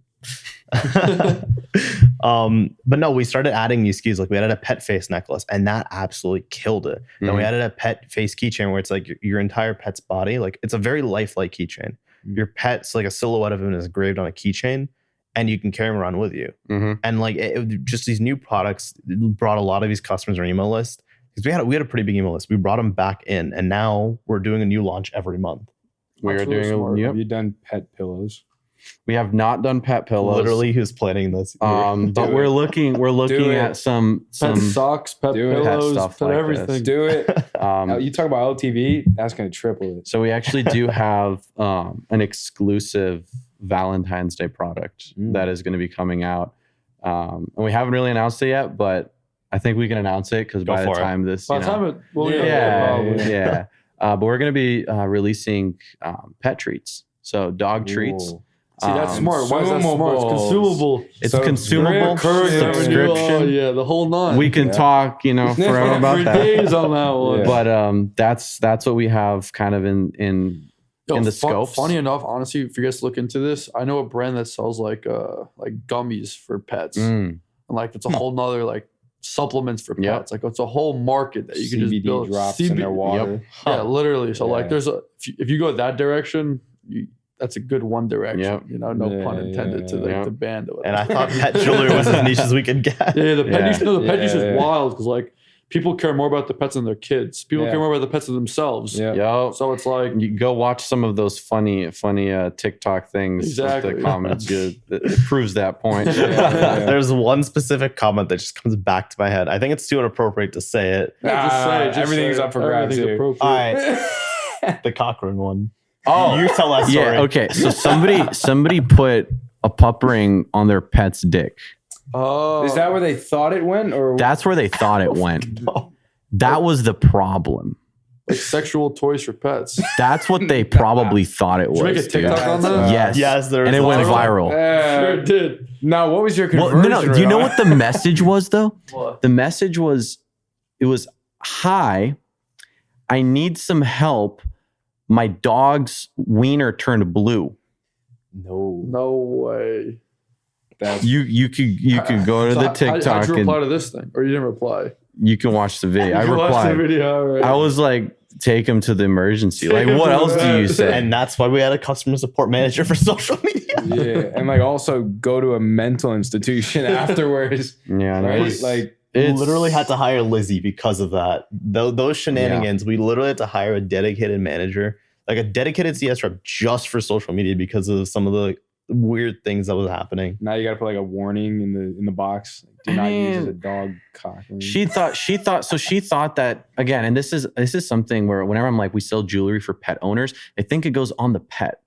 But no, we started adding new SKUs. Like we added a pet face necklace, and that absolutely killed it. Then we added a pet face keychain where it's like your entire pet's body. Like it's a very lifelike keychain. Your pet's like a silhouette of him is engraved on a keychain, and you can carry him around with you. And like just these new products brought a lot of these customers on our email list, because we had a pretty big email list. We brought them back in, and now we're doing a new launch every month. We That's are really doing smart. yep. Have you done pet pillows? We have not done pet pillows. Literally, who's planning this? But Do we're it. looking Do at it. some Pet socks, pet Do it. Pet pillows, stuff pet like everything. this. Do it. um, You talk about LTV, that's gonna triple it. so we actually do have an exclusive Valentine's Day product that is going to be coming out, and we haven't really announced it yet, but I think we can announce it because by the for it. time this, By the time it, well, yeah. But we're going to be releasing pet treats, so dog treats. Ooh. See, that's smart. Why is that smart? It's Consumables. consumable. It's So consumable recurring subscription. Oh, yeah, the whole nine. We can Yeah. talk, forever about for that. days on that one. Yeah. But that's what we have kind of in the scopes. Funny enough, honestly, if you guys look into this, I know a brand that sells like gummies for pets, and like it's a whole nother like supplements for pets. Yep. Like it's a whole market that you can just CBD build. drops in their water. Yeah, literally. So like, Yeah. there's if you go that direction, that's a good one direction. Yep. No Yeah, pun intended to like yeah. the band. Or And I thought pet jewelry was as niche as we could get. yeah, the pet Yeah. niche. No, the pet niche Yeah. is wild because like people care more about the pets than their kids. People care more about the pets than themselves. Yeah. Yo, So it's like, you go watch some of those funny TikTok things. Exactly. With the comments. It proves that point. There's one specific comment that just comes back to my head. I think it's too inappropriate to say it. just say it, just everything's say it. up for grabs Everything's here. appropriate. All right. The cockring one. Oh, You tell that story. yeah. Okay. So somebody put a pup ring on their pet's dick. Oh, Is that where they thought it went, or That's where they thought it went. That was the problem. like sexual toys for pets? That's what they probably thought it was. Did you make a TikTok dude. on that? Yes. Yes, there And was it went lots of- viral. Sure did. Now, what was your Well, conversion? no. Do you rate know on what the message was though? What? The message was, it was, hi, I need some help. My dog's wiener turned blue. No way. that? You could go to So the how'd TikTok you and reply to this thing? Or you didn't reply? you can watch the video. I You watched the replied. video, all right. I was like, take him to the emergency. Take Like, him what to else the do you vet. say? And that's why we had a customer support manager for social media. Yeah, and like also go to a mental institution afterwards. Yeah, that Right? was Like, We it's- literally had to hire Lizzie because of that. Those shenanigans, we literally had to hire a dedicated manager, like a dedicated CS rep just for social media because of some of the weird things that was happening. now you got to put like a warning in the box. Do not use as a dog cock ring. She thought that again, and this is something where whenever I'm like, we sell jewelry for pet owners, I think it goes on the pet.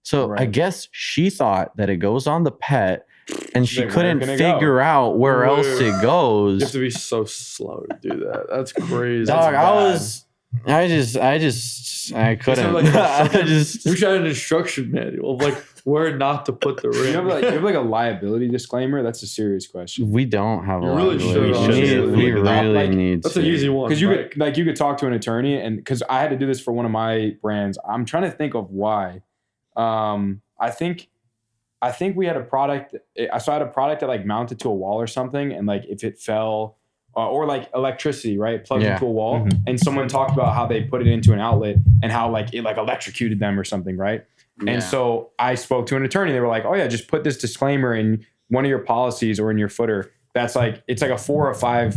So I Right. guess she thought that it goes on the pet, and she Like, where couldn't can it figure out where Where- else it You have goes. to be so slow to do that. That's crazy. Dog, That's I couldn't. like I just You should have an instruction manual of like where not to put the ring. you have like a liability disclaimer. That's a serious question. we don't have a You really liability. should, honestly. We Like, really need That's to. an easy one. Because you right? could talk to an attorney, and because I had to do this for one of my brands. I'm trying to think of why. I think we had a product. I had a product that like mounted to a wall or something, and like if it fell, or like electricity, right, plugged Yeah. into a wall, Mhm. and someone talked about how they put it into an outlet and how like it like electrocuted them or something, right? Yeah. And so I spoke to an attorney. They were like, "Oh yeah, just put this disclaimer in one of your policies or in your footer. That's like it's like a 4 or 5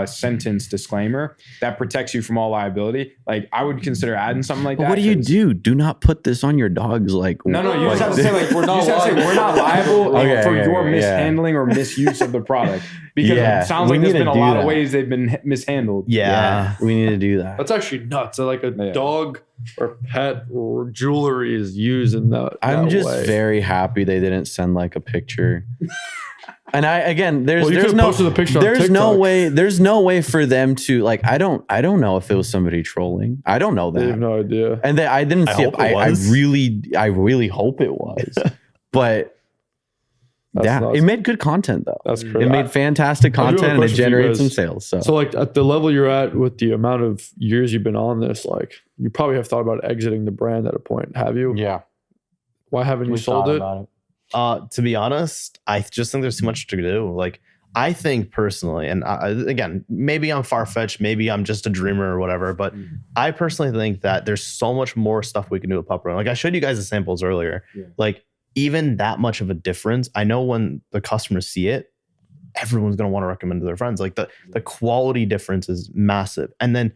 sentence disclaimer that protects you from all liability." Like I would consider adding something like But that. what do you 'cause- do? Do not put this on your dog's like. No, you just have to say like We're not liable. we're not liable Okay, for okay, your okay, yeah. mishandling or misuse of the product because Yeah, it sounds we like there's need been to a do lot of that. ways they've been mishandled. Yeah. we need to do that. That's actually nuts. So like a Yeah. dog or pet or jewelry is used in that. I'm that just way. very happy they didn't send like a picture. And there's Well, you there's could've no posted the picture on there's no TikTok. there's no way for them to like I don't know if it was somebody trolling. I don't know They have that. no idea. And I didn't I see it. hope it was. I really hope it was. But That's yeah, nuts. it made good content though. That's It crazy. It made fantastic I do have a content and it question for you generated guys. some sales. So, So like at the level you're at with the amount of years you've been on this, like you probably have thought about exiting the brand at a point. Have you? yeah. Why haven't you sold it? To be honest, I just think there's too much to do. Like, I think personally, and again, maybe I'm far-fetched, maybe I'm just a dreamer or whatever, but I personally think that there's so much more stuff we can do with PupRing. Like I showed you guys the samples earlier. Yeah. Like even that much of a difference, I know when the customers see it, everyone's going to want to recommend to their friends. Like the quality difference is massive. And then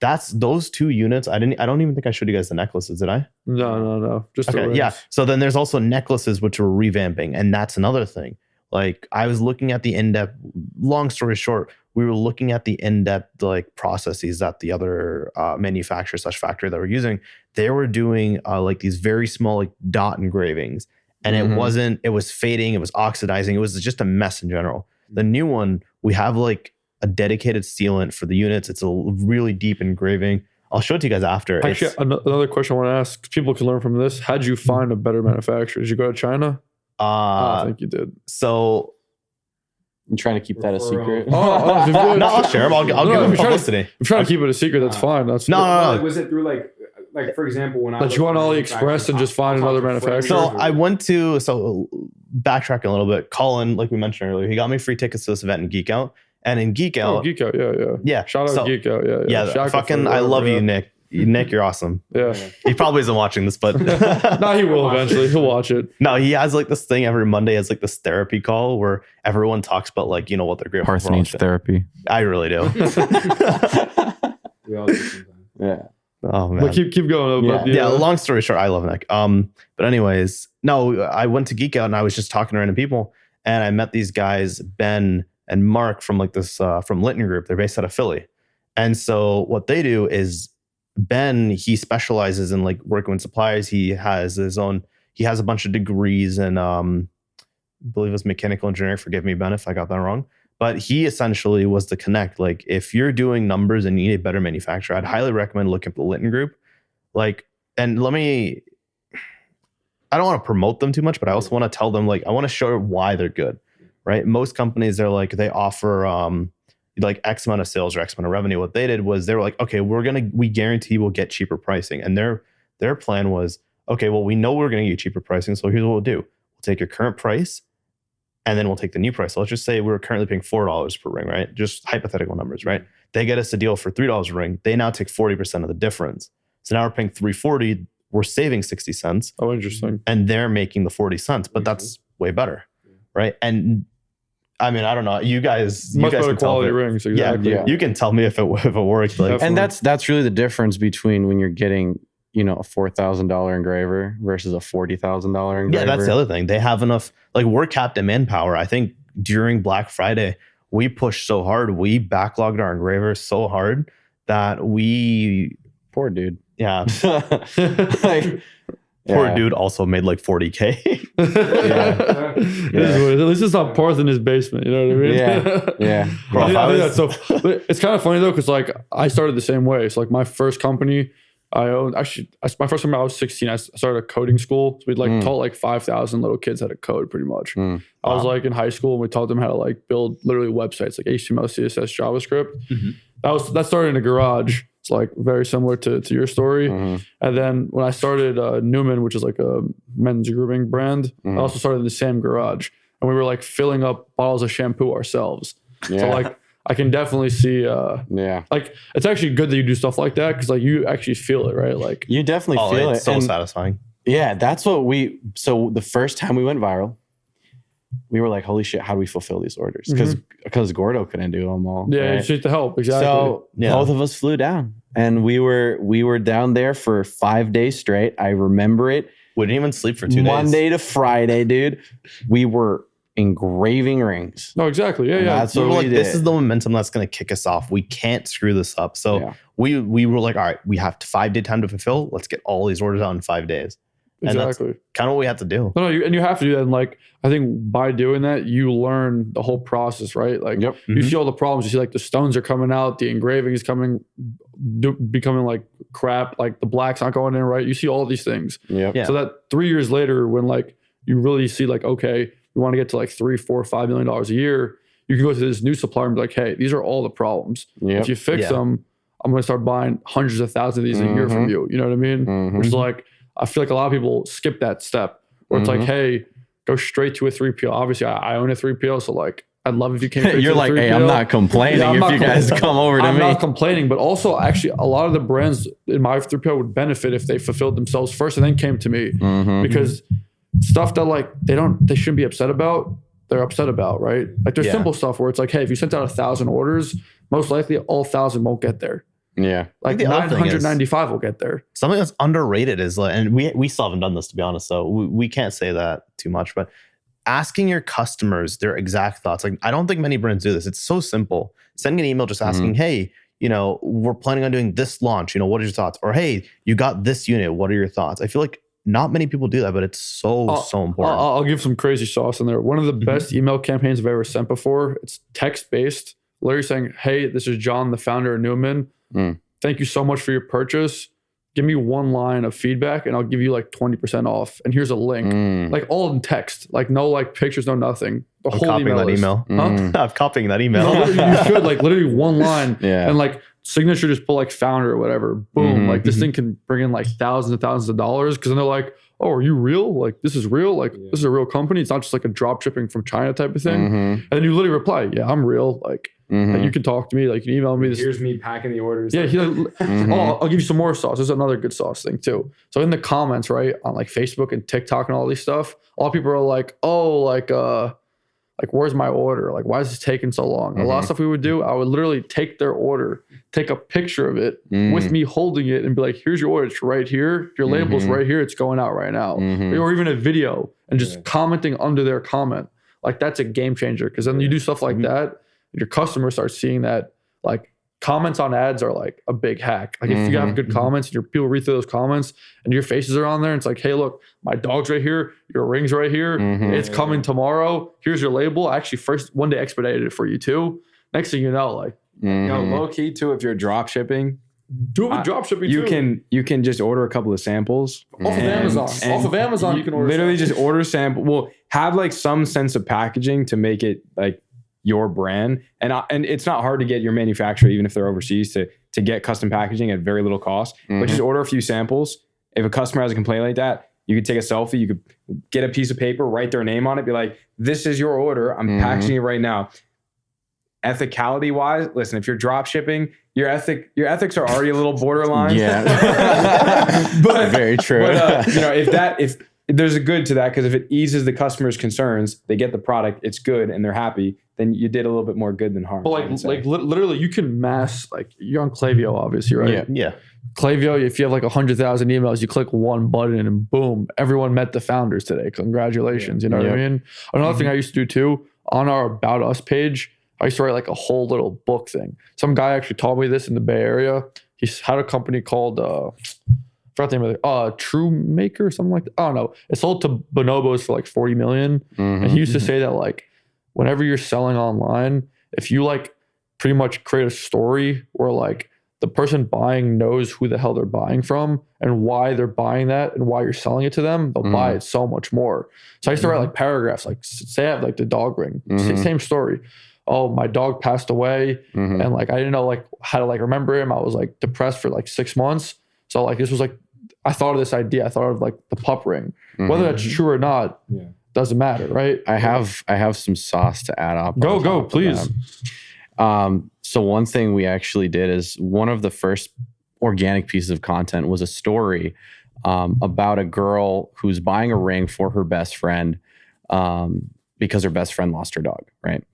that's those 2 units. I don't even think I showed you guys the necklaces, did I? No. Just the Okay, rings. yeah. So then there's also necklaces which we're revamping, and that's another thing. Like I was looking at the in-depth. Long story short, we were looking at the in-depth like processes that the other manufacturer / factory that we're using. They were doing like these very small like dot engravings, and Mhm. it was fading, it was oxidizing, it was just a mess in general. The new one, we have like a dedicated sealant for the units. It's a really deep engraving. I'll show it to you guys after. Actually, another question I want to ask, 'cause people can learn from this. How'd you find a better manufacturer? Did you go to China? I don't think you did. So I'm trying to keep that a secret. Oh, if you did- no, I'll share them. I'll No, give if them you're trying to- publicity. I'm trying to keep it a secret. That's fine. That's No, no, Like, was it through like for example when I Like, you looked want at AliExpress and just find I'll another talk to friends manufacturer? So or- I went to, backtracking a little bit, Colin, like we mentioned earlier, he got me free tickets to this event in Geek Out. And in Geek Oh, Out, Geek Out, yeah. yeah. Shout out so- Geek Out, yeah. yeah, Shaka fucking, for I love whatever, you, yeah. Nick. Nick, you're awesome. Yeah. He probably isn't watching this, but No, he will eventually. He'll watch it. no, he has like this thing every Monday. Has like this therapy call where everyone talks about like what they're grateful Parth for. needs therapy. I really do. We all do sometimes. Yeah. Oh man. But keep going. About Yeah, long story short, I love Nick. But anyways, no, I went to Geek Out and I was just talking to random people, and I met these guys, Ben and Mark from like this from Litton Group. They're based out of Philly, and so what they do is Ben, he specializes in like working with suppliers. He has a bunch of degrees in I believe it was mechanical engineering. Forgive me, Ben, if I got that wrong. But he essentially was the connect. Like if you're doing numbers and you need a better manufacturer, I'd highly recommend looking at the Litton Group. Like, and I don't want to promote them too much, but I also want to tell them, like, I want to show why they're good, right? Most companies, they're like, they offer like X amount of sales or X amount of revenue. What they did was they were like, okay, we guarantee we'll get cheaper pricing. And their plan was, okay, well, we know we're going to get cheaper pricing. So here's what we'll do. We'll take your current price and then we'll take the new price. So let's just say we're currently paying $4 per ring, right? Just hypothetical numbers, right? They get us a deal for $3 a ring. They now take 40% of the difference. So now we're paying $3.40. We're saving 60 cents. Oh, interesting. And they're making the 40 cents, but that's way better, right? And I mean, I don't know. You guys Much can better tell quality if it- rings. Exactly. Yeah, you can tell me if it worked. Like, Definitely. And that's really the difference between when you're getting, a $4,000 engraver versus a $40,000 engraver. yeah, that's the other thing. They have enough. Like we're capped in manpower. I think during Black Friday, we pushed so hard. We backlogged our engravers so hard that Poor dude. yeah. Like, Poor yeah. dude also made like 40K. It is what it is. At least it's not Parth in his basement. You know what I mean? Yeah. Bro, I if I think was- that's so. It's kind of funny though, because like I started the same way. So like my first company I owned, my first time I was 16, I started a coding school. So we'd like taught like 5,000 little kids how to code pretty much. I was like in high school and we taught them how to like build literally websites like HTML, CSS, JavaScript. That started in a garage. It's like very similar to your story. And then when I started Newman, which is like a men's grooming brand, I also started in the same garage. And we were like filling up bottles of shampoo ourselves. Yeah. So like I can definitely see like it's actually good that you do stuff like that because like you actually feel it, right? Like You definitely feel it's it. so And satisfying. yeah, that's what so the first time we went viral, we were like, holy shit, how do we fulfill these orders? Because Gordo couldn't do them all. yeah, you right? just need the help. Exactly. So Yeah. both of us flew down and we were down there for 5 days straight. I remember it. We didn't even sleep for 2 days. Monday to Friday, dude. We were engraving rings. No, exactly. Yeah, And yeah. that's We what were we like, did. this is the momentum that's going to kick us off. We can't screw this up. So Yeah. we were like, all right, we have 5-day time to fulfill. Let's get all these orders out in 5 days. And that's Exactly. kind of what we have to do. No, you have to do that. And like, I think by doing that, you learn the whole process, right? Like, Yep. you see all the problems. You see like the stones are coming out, the engraving is becoming like crap, like the black's not going in right. You see all these things. Yep. Yeah. So that 3 years later, when like you really see like, okay, we want to get to like $3, $4, $5 million a year, you can go to this new supplier and be like, hey, these are all the problems. Yep. If you fix Yeah. them, I'm going to start buying hundreds of thousands of these a year from you. You know what I mean? Which is like, I feel like a lot of people skip that step where it's like, hey, go straight to a 3PL. Obviously, I own a 3PL. So like, I'd love if you came straight You're to a like, 3PL. hey, I'm not complaining Yeah, I'm if not you guys complaining. come over to I'm me. not complaining, but also actually a lot of the brands in my 3PL would benefit if they fulfilled themselves first and then came to me because stuff that like they shouldn't be upset about, they're upset about, right? Like there's Yeah. simple stuff where it's like, hey, if you sent out 1,000 orders, most likely all 1,000 won't get there. Yeah. Like the other thing is- 995 will get there. Something that's underrated is like, and we still haven't done this, to be honest. So we can't say that too much, but asking your customers their exact thoughts. Like, I don't think many brands do this. It's so simple. Sending an email just asking, hey, we're planning on doing this launch. What are your thoughts? Or, hey, you got this unit. What are your thoughts? I feel like not many people do that, but it's so important. I'll give some crazy sauce in there. One of the best email campaigns I've ever sent before. It's text-based. Literally saying, hey, this is John, the founder of Newman. Thank you so much for your purchase. Give me one line of feedback and I'll give you like 20% off. And here's a link. Like all in text. Like no like pictures, no nothing. The I'm whole copying email that list. email. Huh? I'm copying that email. No, literally, you should like literally one line. Yeah. And like signature just put like founder or whatever. Boom. Like this thing can bring in like thousands and thousands of dollars. Cause then they're like, oh, are you real? Like, this is real? Like, this is a real company? It's not just like a drop shipping from China type of thing. And then you literally reply, yeah, I'm real. Like, you can talk to me. Like, you can email me. Here's me packing the orders. Yeah, oh, I'll give you some more sauce. There's another good sauce thing too. So in the comments, right, on like Facebook and TikTok and all these stuff, a lot of people are like, oh, like where's my order? Like, why is this taking so long? A lot of stuff we would do, I would literally take their order, take a picture of it with me holding it and be like, here's your order. It's right here. Your label's right here. It's going out right now. Or even a video and just commenting under their comment. Like, that's a game changer. Because then you do stuff like that, your customer starts seeing that, like, comments on ads are like a big hack. Like, if you have good comments and your people read through those comments and your faces are on there, and it's like, hey, look, my dog's right here, your ring's right here, it's coming tomorrow, here's your label. I actually one day expedited it for you too. Next thing you know, like, you know, low key too, if you're drop shipping, do it with drop shipping too. You can just order a couple of samples off of Amazon. Off of Amazon, you can order literally samples. Just order sample. Well, have like some sense of packaging to make it like your brand, and it's not hard to get your manufacturer, even if they're overseas, to get custom packaging at very little cost. But just order a few samples. If a customer has a complaint like that, you could take a selfie. You could get a piece of paper, write their name on it, be like, "This is your order. I'm packaging it right now." Ethicality wise, listen, if you're drop shipping, your ethics are already a little borderline. But very true. But you know, if there's a good to that, because if it eases the customer's concerns, they get the product, it's good, and they're happy, then you did a little bit more good than harm. But literally, you can mass, like, you're on Klayvio, obviously, right? Yeah. Klayvio, if you have like 100,000 emails, you click one button and boom, everyone met the founders today. Congratulations. You know what I mean? Another thing I used to do too, on our About Us page, I used to write like a whole little book thing. Some guy actually taught me this in the Bay Area. He had a company called, I forgot the name of it, True Maker or something like that. I don't know. It sold to bonobos for like 40 million. And he used to say that, like, whenever you're selling online, if you like pretty much create a story where like the person buying knows who the hell they're buying from and why they're buying that and why you're selling it to them, they'll buy it so much more. So I used to write like paragraphs, like say I have like the dog ring, same story. Oh, my dog passed away and like I didn't know like how to like remember him. I was like depressed for like 6 months. So like this was like, I thought of this idea. I thought of like the PupRing. Whether that's true or not, doesn't matter, right? I have some sauce to add up. Go, please. So one thing we actually did is one of the first organic pieces of content was a story about a girl who's buying a ring for her best friend because her best friend lost her dog, right?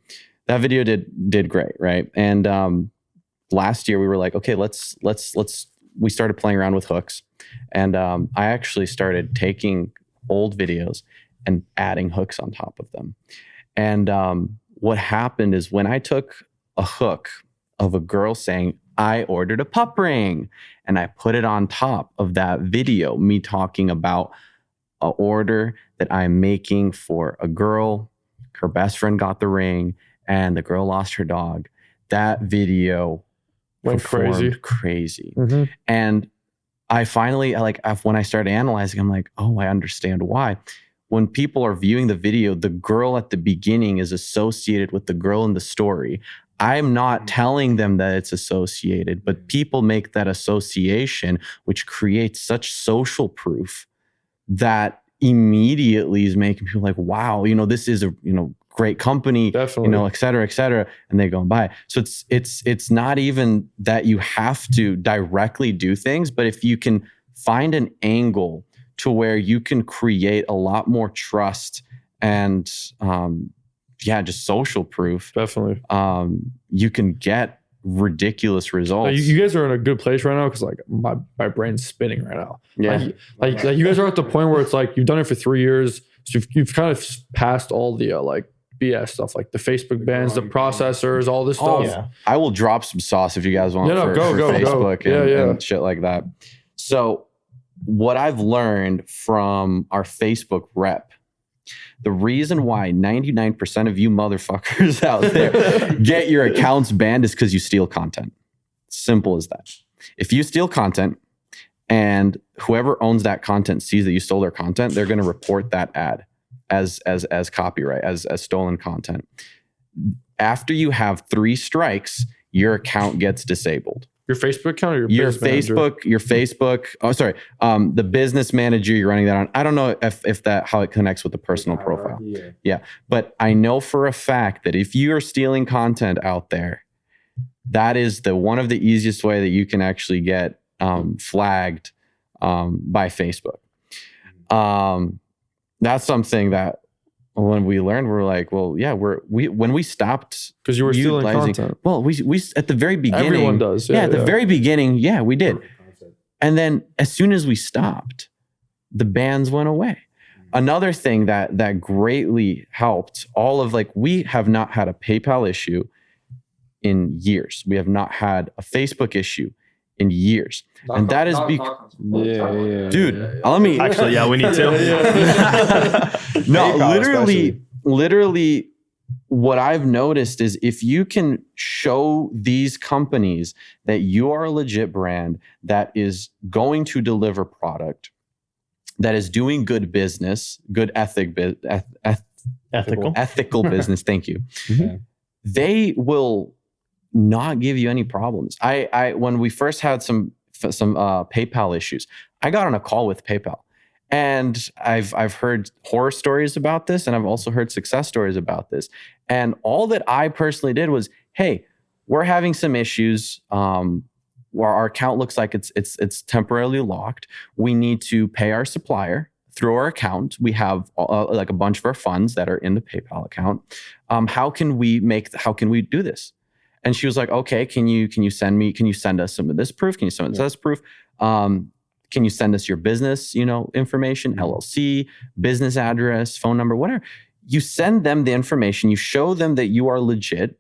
That video did great, right? And last year we were like, okay, we started playing around with hooks, and I actually started taking old videos and adding hooks on top of them. And what happened is when I took a hook of a girl saying, I ordered a pup ring, and I put it on top of that video, me talking about an order that I'm making for a girl, her best friend got the ring, and the girl lost her dog. That video went crazy. And I finally, when I started analyzing, I'm like, oh, I understand why. When people are viewing the video, the girl at the beginning is associated with the girl in the story. I'm not telling them that it's associated, but people make that association, which creates such social proof that immediately is making people like, wow, this is a, great company, definitely, et cetera, and they go and buy it. So it's not even that you have to directly do things, but if you can find an angle to where you can create a lot more trust and just social proof, definitely, you can get ridiculous results. You guys are in a good place right now because like my brain's spinning right now. Like you guys are at the point where it's like you've done it for 3 years, so you've kind of passed all the like BS stuff, like the Facebook bans, the processors, all this stuff. Yeah. I will drop some sauce if you guys want. Go, Facebook and shit like that. So what I've learned from our Facebook rep, the reason why 99% of you motherfuckers out there get your accounts banned is because you steal content. Simple as that. If you steal content and whoever owns that content sees that you stole their content, they're going to report that ad as copyright, as stolen content. After you have 3 strikes, your account gets disabled. Your Facebook account or your business manager? your Facebook. Oh, sorry. The business manager you're running that on. I don't know if that how it connects with the personal profile. Yeah. But I know for a fact that if you are stealing content out there, that is one of the easiest way that you can actually get flagged by Facebook. That's something that when we learned, we're like, well, yeah, when we stopped because you were stealing content. Well, we at the very beginning, everyone does. Yeah, at the very beginning, yeah, we did. And then as soon as we stopped, the bans went away. Another thing that greatly helped we have not had a PayPal issue in years. We have not had a Facebook issue in years. And that is because, dude, let me actually, we need to. No, literally what I've noticed is if you can show these companies that you are a legit brand that is going to deliver product, that is doing good business, good ethical business, thank you. Mm-hmm. They will not give you any problems. I when we first had some PayPal issues, I got on a call with PayPal, and I've heard horror stories about this, and I've also heard success stories about this. And all that I personally did was, hey, we're having some issues where our account looks like it's temporarily locked. We need to pay our supplier through our account. We have like a bunch of our funds that are in the PayPal account. How can we do this? And she was like, okay, can you send us some of this proof? Can you send us this proof? Can you send us your business, information, LLC, business address, phone number, whatever. You send them the information, you show them that you are legit.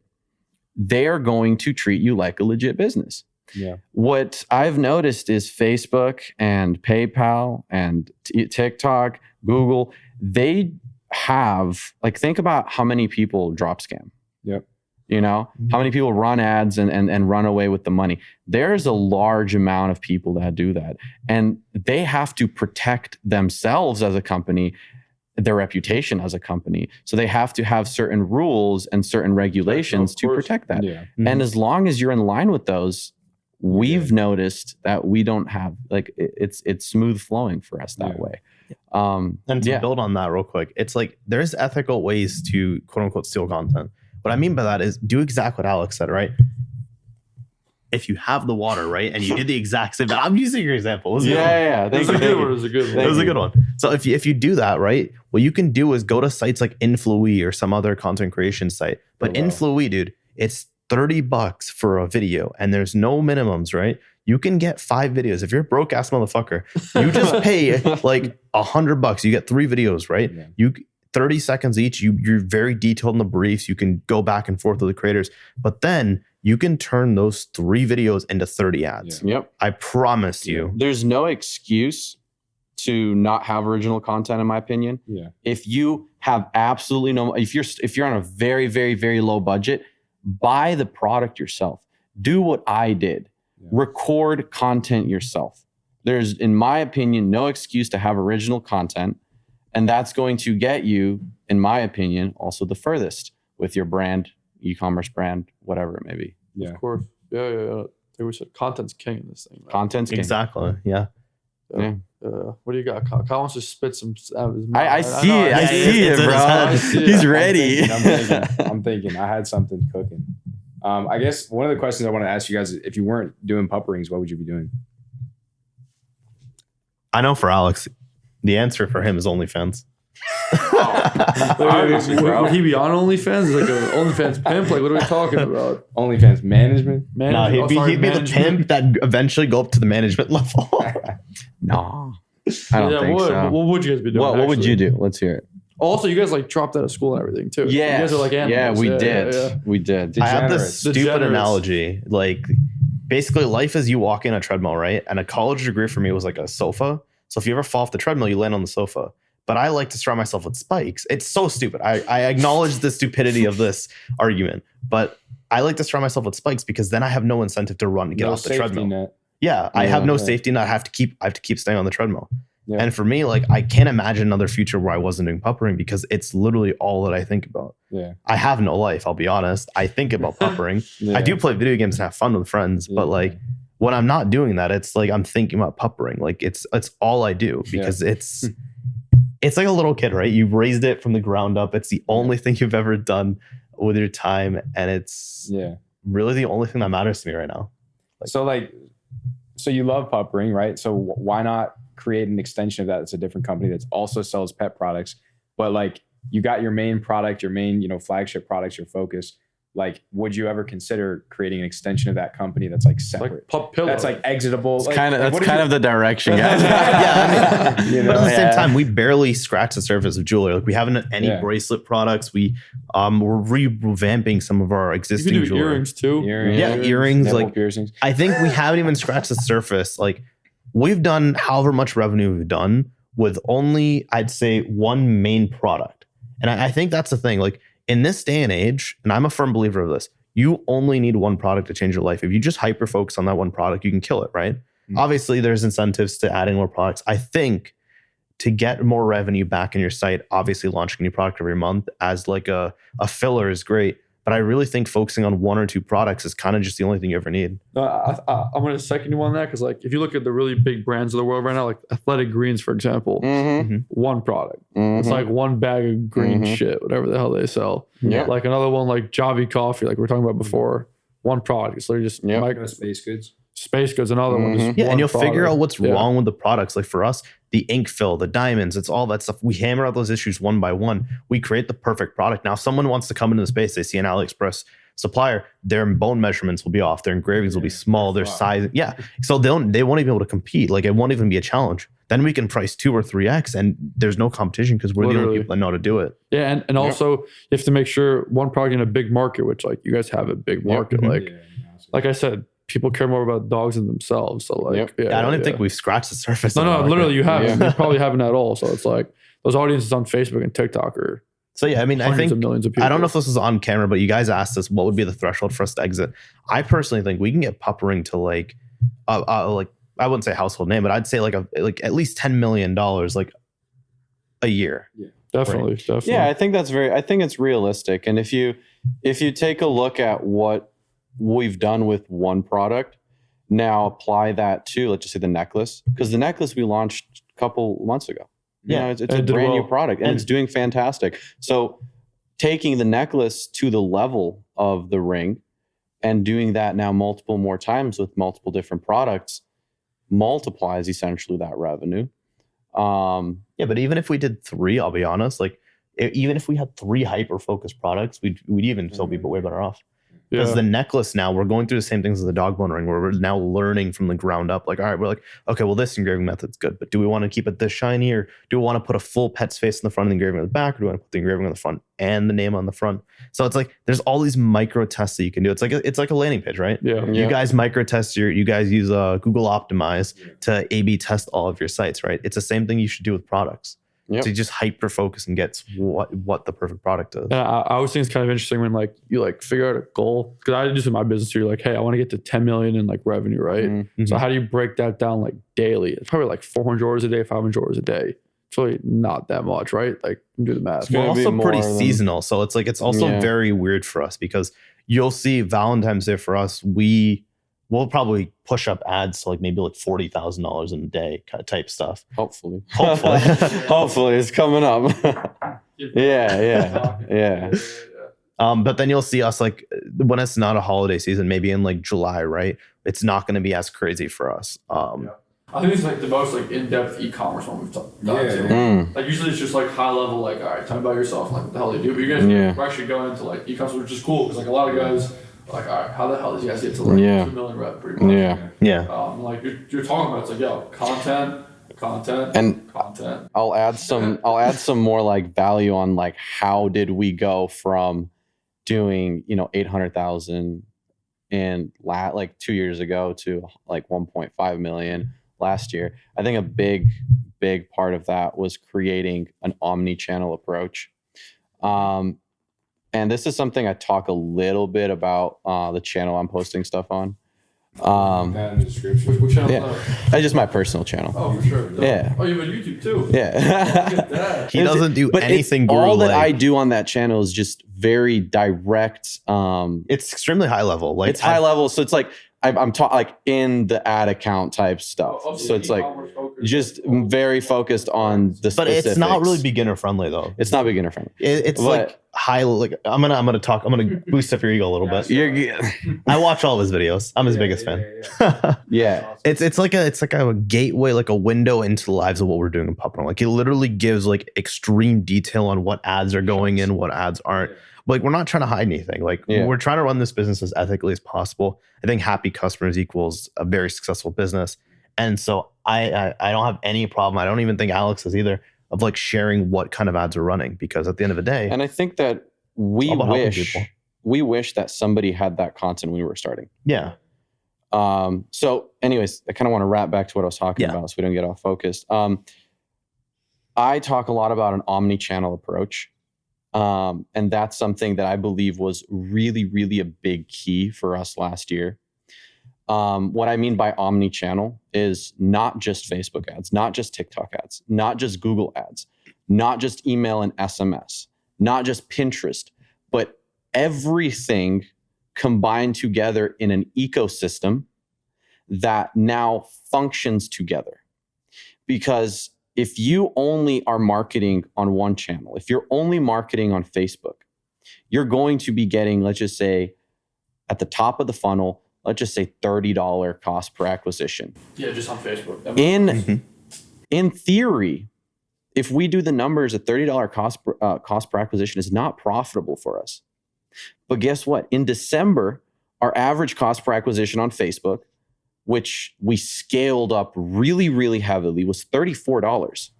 They're going to treat you like a legit business. Yeah. What I've noticed is Facebook and PayPal and TikTok, Google, they have, think about how many people drop scam. Yep. How many people run ads and run away with the money. There's a large amount of people that do that. And they have to protect themselves as a company, their reputation as a company. So they have to have certain rules and certain regulations to protect that. Yeah. And as long as you're in line with those, we've noticed that we don't have, it's smooth flowing for us that way. And to build on that real quick, it's like there's ethical ways to quote unquote steal content. What I mean by that is do exactly what Alex said, right? If you have the water, right, and you did the exact same, I'm using your example. It was a good one. It was a good one. So if you do that, right, what you can do is go to sites like Influee or some other content creation site. But Influee, dude, it's $30 for a video, and there's no minimums, right? You can get 5 videos. If you're a broke ass motherfucker, you just pay like $100. You get 3 videos, right? Yeah. 30 seconds each. You're very detailed in the briefs. You can go back and forth with the creators, but then you can turn those 3 videos into 30 ads. Yeah. Yep. I promise you. There's no excuse to not have original content, in my opinion. Yeah. If you have absolutely if you're on a very, very, very low budget, buy the product yourself. Do what I did. Yeah. Record content yourself. There's, in my opinion, no excuse to have original content. And that's going to get you, in my opinion, also the furthest with your brand, e-commerce brand, whatever it may be. Yeah. Of course. Yeah. They were said content's king in this thing. Right? Content's king. Exactly. Yeah. What do you got? Kyle wants to spit some. I see it, bro. He's ready. I'm thinking. I had something cooking. I guess one of the questions I want to ask you guys is, if you weren't doing PupRings, what would you be doing? I know for Alex, the answer for him is OnlyFans. Would he be on OnlyFans? Like an OnlyFans pimp? Like, what are we talking about? OnlyFans management? No, he'd be the pimp that eventually go up to the management level. No, I don't think so. What would you guys be doing? What would you do? Let's hear it. Also, you guys dropped out of school and everything too. Yeah, you guys are like animals. Yeah, we did. Yeah. We did. I have this stupid analogy. Like, basically, life is you walking a treadmill, right? And a college degree for me was like a sofa. So if you ever fall off the treadmill, you land on the sofa. But I like to surround myself with spikes. It's so stupid. I acknowledge the stupidity of this argument, but I like to surround myself with spikes because then I have no incentive to run to get off the treadmill. Net. Yeah, I have no safety net. I have to keep staying on the treadmill. Yeah. And for me, like, I can't imagine another future where I wasn't doing PupRing because it's literally all that I think about. Yeah. I have no life, I'll be honest. I think about PupRing. Yeah. I do play video games and have fun with friends, but like when I'm not doing that, it's like I'm thinking about PupRing. Like it's all I do because it's like a little kid, right? You've raised it from the ground up. It's the only thing you've ever done with your time, and it's really the only thing that matters to me right now. So you love PupRing, right? So why not create an extension of that? It's a different company that also sells pet products, but like you got your main product, your main, flagship products, your focus. Like, would you ever consider creating an extension of that company that's like separate? Like Pup Pillow. That's like exitable. That's kind of the direction, guys. Yeah, I mean, but at the same time, we barely scratch the surface of jewelry. Like we haven't any bracelet products. We're revamping some of our existing you can do jewelry. earrings too. Earrings. Like piercings. I think we haven't even scratched the surface. Like we've done however much revenue we've done with only, I'd say, one main product. And I think that's the thing. Like in this day and age, and I'm a firm believer of this, you only need one product to change your life. If you just hyper focus on that one product, you can kill it, right? Mm-hmm. Obviously, there's incentives to adding more products. I think to get more revenue back in your site, obviously launching a new product every month as like a filler is great. But I really think focusing on one or two products is kind of just the only thing you ever need. I'm going to second you on that because, like, if you look at the really big brands of the world right now, like Athletic Greens, for example, one product. It's like one bag of green shit, whatever the hell they sell. Yeah. Like another one, like Javi Coffee, like we were talking about before, one product. It's literally just Space goods. Space goods, another one. Just and you'll product. figure out what's wrong with the products. Like for us, the ink fill, the diamonds, it's all that stuff. We hammer out those issues one by one. We create the perfect product. Now, if someone wants to come into the space, they see an AliExpress supplier, their bone measurements will be off, their engravings will be small, their size. Yeah. So they won't even be able to compete. Like it won't even be a challenge. Then we can price 2 or 3x and there's no competition because we're the only people that know how to do it. Yeah. And also you have to make sure one product in a big market, which like you guys have a big market. Like I said, people care more about dogs than themselves. So like, I don't even think we've scratched the surface. No, literally you haven't. You probably haven't at all. So it's like those audiences on Facebook and TikTok are. So yeah, I mean, I think millions of people. I don't know if this was on camera, but you guys asked us what would be the threshold for us to exit. I personally think we can get PupRing to like I wouldn't say household name, but I'd say like at least $10 million like a year. Yeah, definitely. Yeah, I think it's realistic. And if you take a look at what we've done with one product, now apply that to, let's just say, the necklace, because the necklace we launched a couple months ago. It's a brand new product and it's doing fantastic. So taking the necklace to the level of the ring and doing that now multiple more times with multiple different products multiplies essentially that revenue. But even if we did 3, I'll be honest, like even if we had 3 hyper focused products, we'd even still be way better off. Because the necklace now, we're going through the same things as the dog bone ring, where we're now learning from the ground up. Like, all right, we're like, okay, well, this engraving method's good, but do we want to keep it this shiny, or do we want to put a full pet's face in the front and the engraving on the back, or do we want to put the engraving on the front and the name on the front? So it's like there's all these micro tests that you can do. It's like a landing page, right? Yeah. You guys micro test you guys use Google Optimize to A/B test all of your sites, right? It's the same thing you should do with products. Yep. To just hyper focus and get what the perfect product is. And I always think it's kind of interesting when like you like figure out a goal, because I do in my business too. You're like, hey, I want to get to 10 million in like revenue, right? Mm-hmm. So how do you break that down like daily? It's probably like 400 orders a day, 500 orders a day. It's really not that much, right? Like do the math. We're also pretty seasonal, so it's like it's also very weird for us because you'll see Valentine's Day for us, we'll probably push up ads to like maybe like $40,000 in a day kind of type stuff. Hopefully Hopefully it's coming up. yeah. But then you'll see us like when it's not a holiday season, maybe in like July, right? It's not going to be as crazy for us. I think it's like the most like in-depth e-commerce one we've done too. Like usually it's just like high level, like, all right, tell me about yourself, like what the hell do you do? But you guys are actually going into like e-commerce, which is cool because like a lot of guys are like, all right, how the hell did you guys get to like 2 million rev pretty much? Like you're talking about, it's like, yo, content. I'll add some more like value on like how did we go from doing 800,000 in like 2 years ago to like 1.5 million last year. I think a big part of that was creating an omni-channel approach. And this is something I talk a little bit about the channel I'm posting stuff on. That in the description. Which channel Yeah. is that? That's just my personal channel. Oh, for sure. Yeah. Oh, you have a YouTube too. Yeah. Look at that. He doesn't do But anything all that guru-like. I do on that channel is just very direct. It's extremely high level. Like It's high level, so it's like I'm talking like in the ad account type stuff. Oh, So it's like e-commerce focused. just very focused on the but specifics. it's not really beginner friendly though. It's not beginner friendly. It's But- like high. Like I'm gonna boost up your ego a little bit. I watch all of his videos. I'm his biggest fan. Yeah. It's like a gateway, like a window into the lives of what we're doing in PupRing. Like it literally gives like extreme detail on what ads are going in, what ads aren't. Like we're not trying to hide anything. Like we're trying to run this business as ethically as possible. I think happy customers equals a very successful business. And so I don't have any problem. I don't even think Alex is either, of like sharing what kind of ads are running, because at the end of the day, And I think that we All about helping wish people. that somebody had that content when we were starting. yeah, So anyways, I kind of want to wrap back to what I was talking about so we don't get off focused. I talk a lot about an omni-channel approach. And that's something that I believe was really, really a big key for us last year. What I mean by omni-channel is not just Facebook ads, not just TikTok ads, not just Google ads, not just email and SMS, not just Pinterest, but everything combined together in an ecosystem that now functions together. Because if you only are marketing on one channel, if you're only marketing on Facebook, you're going to be getting, let's just say, at the top of the funnel, let's just say $30 cost per acquisition. Yeah, just on Facebook. In theory, if we do the numbers, a $30 cost per acquisition is not profitable for us. But guess what? In December, our average cost per acquisition on Facebook, which we scaled up really, really heavily, was $34.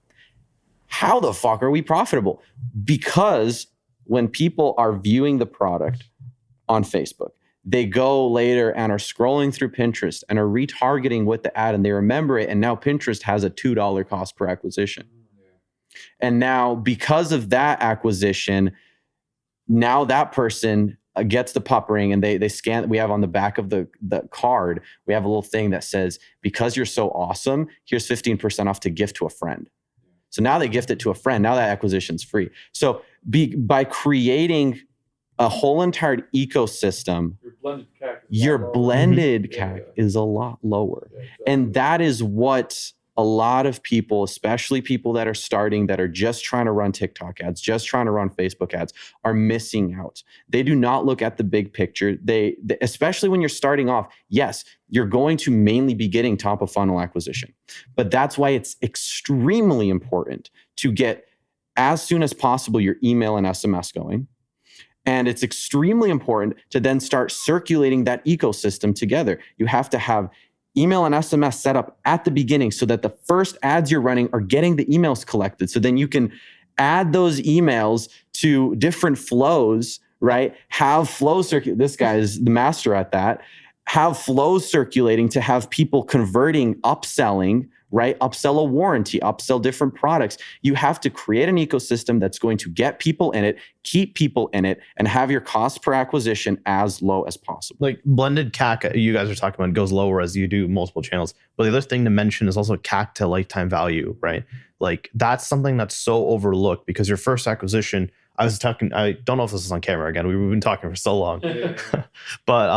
How the fuck are we profitable? Because when people are viewing the product on Facebook, they go later and are scrolling through Pinterest and are retargeting with the ad and they remember it. And now Pinterest has a $2 cost per acquisition. And now because of that acquisition, now that person gets the PupRing and they scan. We have on the back of the card, we have a little thing that says, because you're so awesome, here's 15% off to gift to a friend. So now they gift it to a friend. Now that acquisition's free. So by creating a whole entire ecosystem, your blended CAC is a lot lower. Yeah, exactly. And that is what a lot of people, especially people that are starting, that are just trying to run TikTok ads, just trying to run Facebook ads, are missing out. They do not look at the big picture. They especially when you're starting off, yes, you're going to mainly be getting top of funnel acquisition. But that's why it's extremely important to get, as soon as possible, your email and SMS going. And it's extremely important to then start circulating that ecosystem together. You have to have email and SMS set up at the beginning so that the first ads you're running are getting the emails collected. So then you can add those emails to different flows, right? Have flows circulate. This guy is the master at that. Have flows circulating to have people converting, upselling, right? Upsell a warranty, upsell different products. You have to create an ecosystem that's going to get people in it, keep people in it, and have your cost per acquisition as low as possible. Like blended CAC, you guys are talking about, goes lower as you do multiple channels. But the other thing to mention is also CAC to lifetime value, right? Like that's something that's so overlooked, because your first acquisition, I don't know if this is on camera again. We've been talking for so long, but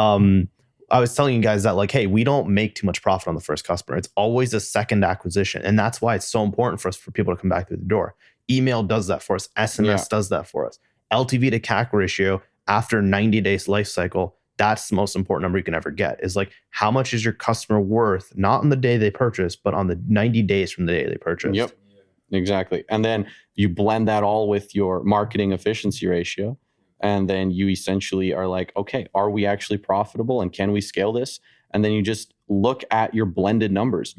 I was telling you guys that, like, hey, we don't make too much profit on the first customer. It's always a second acquisition. And that's why it's so important for us, for people to come back through the door. Email does that for us. SMS does that for us. LTV to CAC ratio after 90 days life cycle, that's the most important number you can ever get, is like, how much is your customer worth, not on the day they purchase, but on the 90 days from the day they purchase. Yep, exactly. And then you blend that all with your marketing efficiency ratio. And then you essentially are like, okay, are we actually profitable and can we scale this? And then you just look at your blended numbers.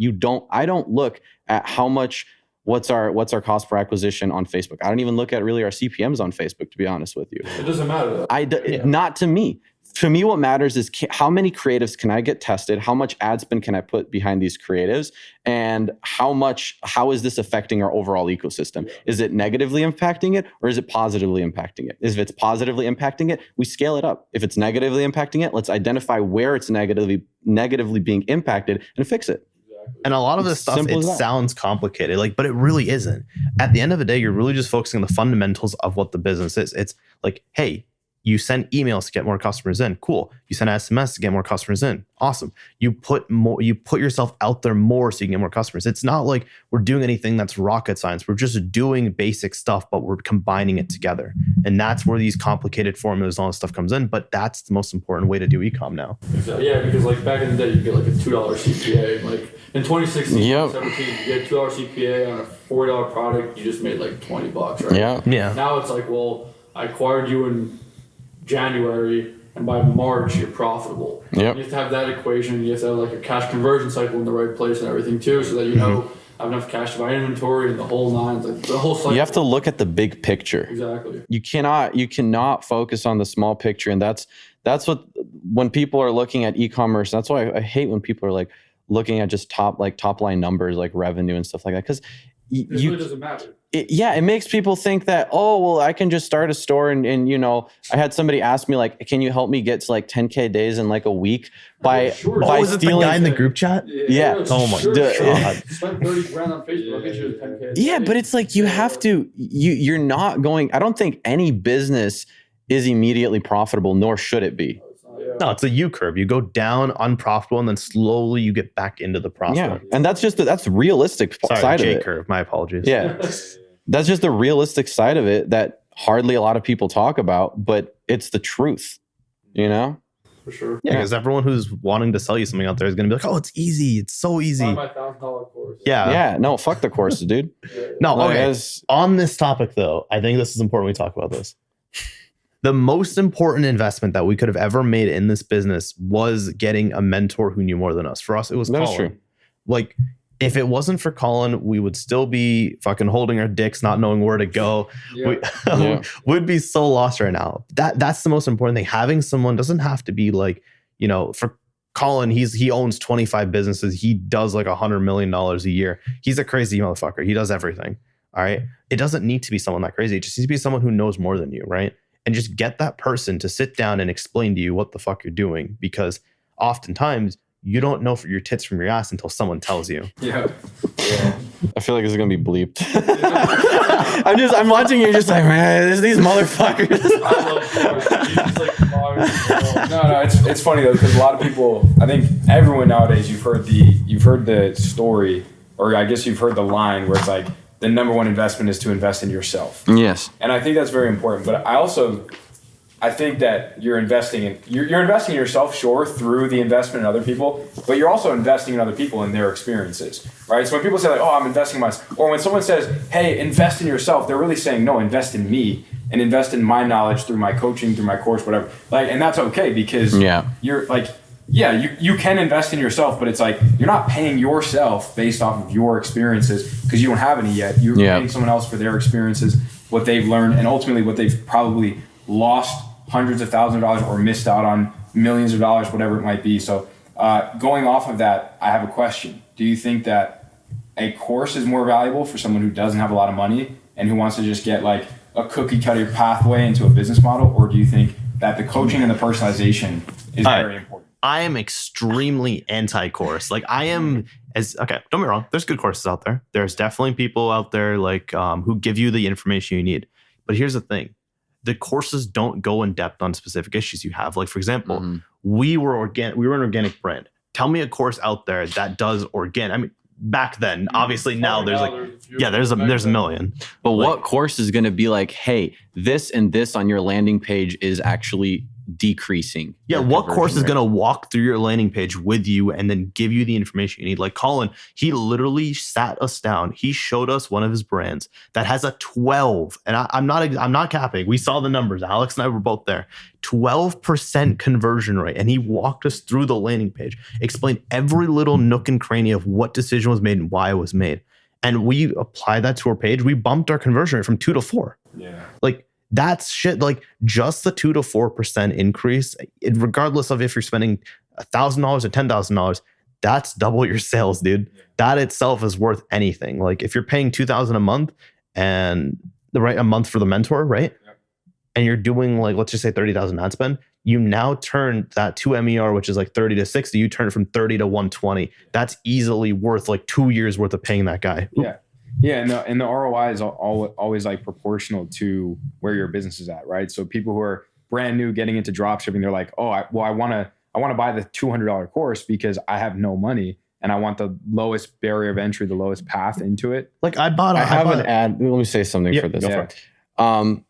I don't look at how much, what's our cost per acquisition on Facebook. I don't even look at really our CPMs on Facebook, to be honest with you. It doesn't matter. Not to me. to me, what matters is how many creatives can I get tested? How much ad spend can I put behind these creatives? And how is this affecting our overall ecosystem? Is it negatively impacting it, or is it positively impacting it? If it's positively impacting it, we scale it up. If it's negatively impacting it, let's identify where it's negatively being impacted and fix it. And a lot of this stuff, it sounds complicated, like, but it really isn't. At the end of the day, you're really just focusing on the fundamentals of what the business is. It's like, hey, you send emails to get more customers in. Cool. You send SMS to get more customers in. Awesome. You put yourself out there more so you can get more customers. It's not like we're doing anything that's rocket science. We're just doing basic stuff, but we're combining it together. And that's where these complicated formulas and all this stuff comes in. But that's the most important way to do ecom now. Exactly. Yeah, because like back in the day, you get like a $2 CPA. Like in 2016, 17, you get $2 CPA on a $40 product. You just made like $20, right? Yeah. Now it's like, well, I acquired you in January, and by March you're profitable. Yep. You have to have that equation. You have to have like a cash conversion cycle in the right place and everything too, so that you know I have enough cash to buy inventory and the whole nine, like the whole cycle. You have to look at the big picture. Exactly. You cannot focus on the small picture, and that's what, when people are looking at e-commerce. That's why I hate when people are like looking at just top line numbers like revenue and stuff like that, because it really doesn't matter. It makes people think that, oh, well, I can just start a store and you know, I had somebody ask me like, can you help me get to like 10K days in like a week by was it the guy in the group chat? Yeah. Oh my God. Spend 30 grand on Facebook, I'll get you to 10K. Yeah, but it's like you have to. You're not going. I don't think any business is immediately profitable, nor should it be. No, it's a U curve. You go down unprofitable, and then slowly you get back into the profit. Yeah, and that's just that's realistic side of it. J curve. My apologies. Yeah, that's just the realistic side of it that hardly a lot of people talk about, but it's the truth. You know, for sure. Yeah, because everyone who's wanting to sell you something out there is going to be like, "Oh, it's easy. It's so easy." Buy my $1,000 course. Yeah. No, fuck the courses, dude. No, Like, okay. On this topic, though, I think this is important we talk about this. The most important investment that we could have ever made in this business was getting a mentor who knew more than us. For us, it was Colin. That's true. Like, if it wasn't for Colin, we would still be fucking holding our dicks, not knowing where to go. Yeah. We'd be so lost right now. That's the most important thing. Having someone doesn't have to be like, you know, for Colin, he owns 25 businesses. He does like $100 million a year. He's a crazy motherfucker. He does everything. All right. It doesn't need to be someone that crazy. It just needs to be someone who knows more than you, right? And just get that person to sit down and explain to you what the fuck you're doing, because oftentimes you don't know your tits from your ass until someone tells you. Yeah. I feel like this is gonna be bleeped. I'm watching you, just like, man, these motherfuckers. No, it's funny though, because a lot of people, I think everyone nowadays, you've heard the story, or I guess you've heard the line where it's like, the number one investment is to invest in yourself. Yes. And I think that's very important. But I think that you're investing in yourself, sure, through the investment in other people, but you're also investing in other people and their experiences, right? So when people say like, oh, I'm investing in myself, or when someone says, hey, invest in yourself, they're really saying, no, invest in me and invest in my knowledge through my coaching, through my course, whatever. Like, and that's okay, because you're like, you can invest in yourself, but it's like you're not paying yourself based off of your experiences because you don't have any yet. You're paying someone else for their experiences, what they've learned, and ultimately what they've probably lost hundreds of thousands of dollars or missed out on millions of dollars, whatever it might be. So going off of that, I have a question. Do you think that a course is more valuable for someone who doesn't have a lot of money and who wants to just get like a cookie cutter pathway into a business model? Or do you think that the coaching and the personalization is very important? I am extremely anti-course. Like don't get me wrong, there's good courses out there. There's definitely people out there like who give you the information you need. But here's the thing. The courses don't go in depth on specific issues you have. Like, for example, we were an organic brand. Tell me a course out there that does organic. I mean, back then, obviously now there's a million. But what course is going to be like, hey, this and this on your landing page is actually decreasing? Yeah, what course is going to walk through your landing page with you and then give you the information you need? Like Colin, he literally sat us down. He showed us one of his brands that has a 12, and I'm not capping. We saw the numbers. Alex and I were both there. 12% conversion rate, and he walked us through the landing page, explained every little nook and cranny of what decision was made and why it was made. And we applied that to our page. We bumped our conversion rate from 2 to 4. Yeah. Like, that's shit. Like just the 2 to 4% increase, regardless of if you're spending $1,000 or $10,000, that's double your sales, dude. That itself is worth anything. Like if you're paying $2,000 a month and a month for the mentor, right? Yep. And you're doing like, let's just say 30,000 ad spend, you now turn that 2 MER, which is like 30 to 60, you turn it from 30 to 120. That's easily worth like 2 years worth of paying that guy. Yeah. Yeah. And the ROI is always like proportional to where your business is at, right? So people who are brand new getting into drop shipping, they're like, oh, I want to buy the $200 course because I have no money and I want the lowest barrier of entry, the lowest path into it. Like I have an ad. Let me say something for this. Go for it.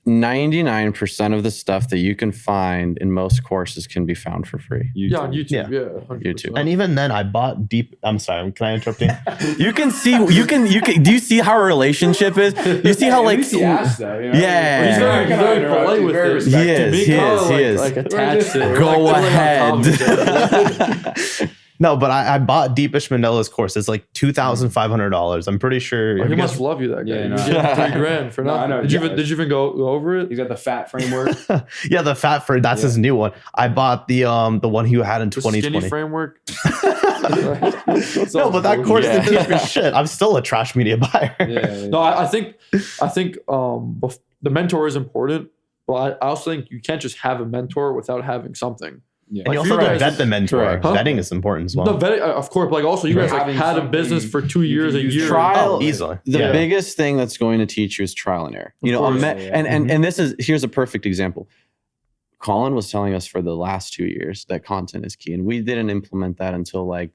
99% of the stuff that you can find in most courses can be found for free. Yeah, on YouTube. Yeah, 100%. And even then, I bought deep. I'm sorry. Can I interrupt you? You can see. You can. Do you see how our relationship is? You see how like. He asked, though, you know? Yeah. He's very polite with it. He is. Like attached to it. Go ahead. No, but I bought Deepish Mandela's course. It's like $2,500. I'm pretty sure. He must love you, that guy. Yeah, you no. get $3,000 for nothing. I know. Did you even go over it? He's got the fat framework. Yeah, the fat frame. That's his new one. I bought the one he had in The 2020. skinny framework. No, but that course didn't teach me shit. I'm still a trash media buyer. Yeah. No, I think the mentor is important, but I also think you can't just have a mentor without having something. Yeah. And you Like, also you got to guys- vet the mentor. Correct. Huh? Vetting is important as well. No, vetting, of course, but like also you guys like Having had a something business for 2 you years, can a use year. trial. Easily. The Yeah. biggest thing that's going to teach you is trial and error. You know, course. and this is here's a perfect example. Colin was telling us for the last 2 years that content is key, and we didn't implement that until like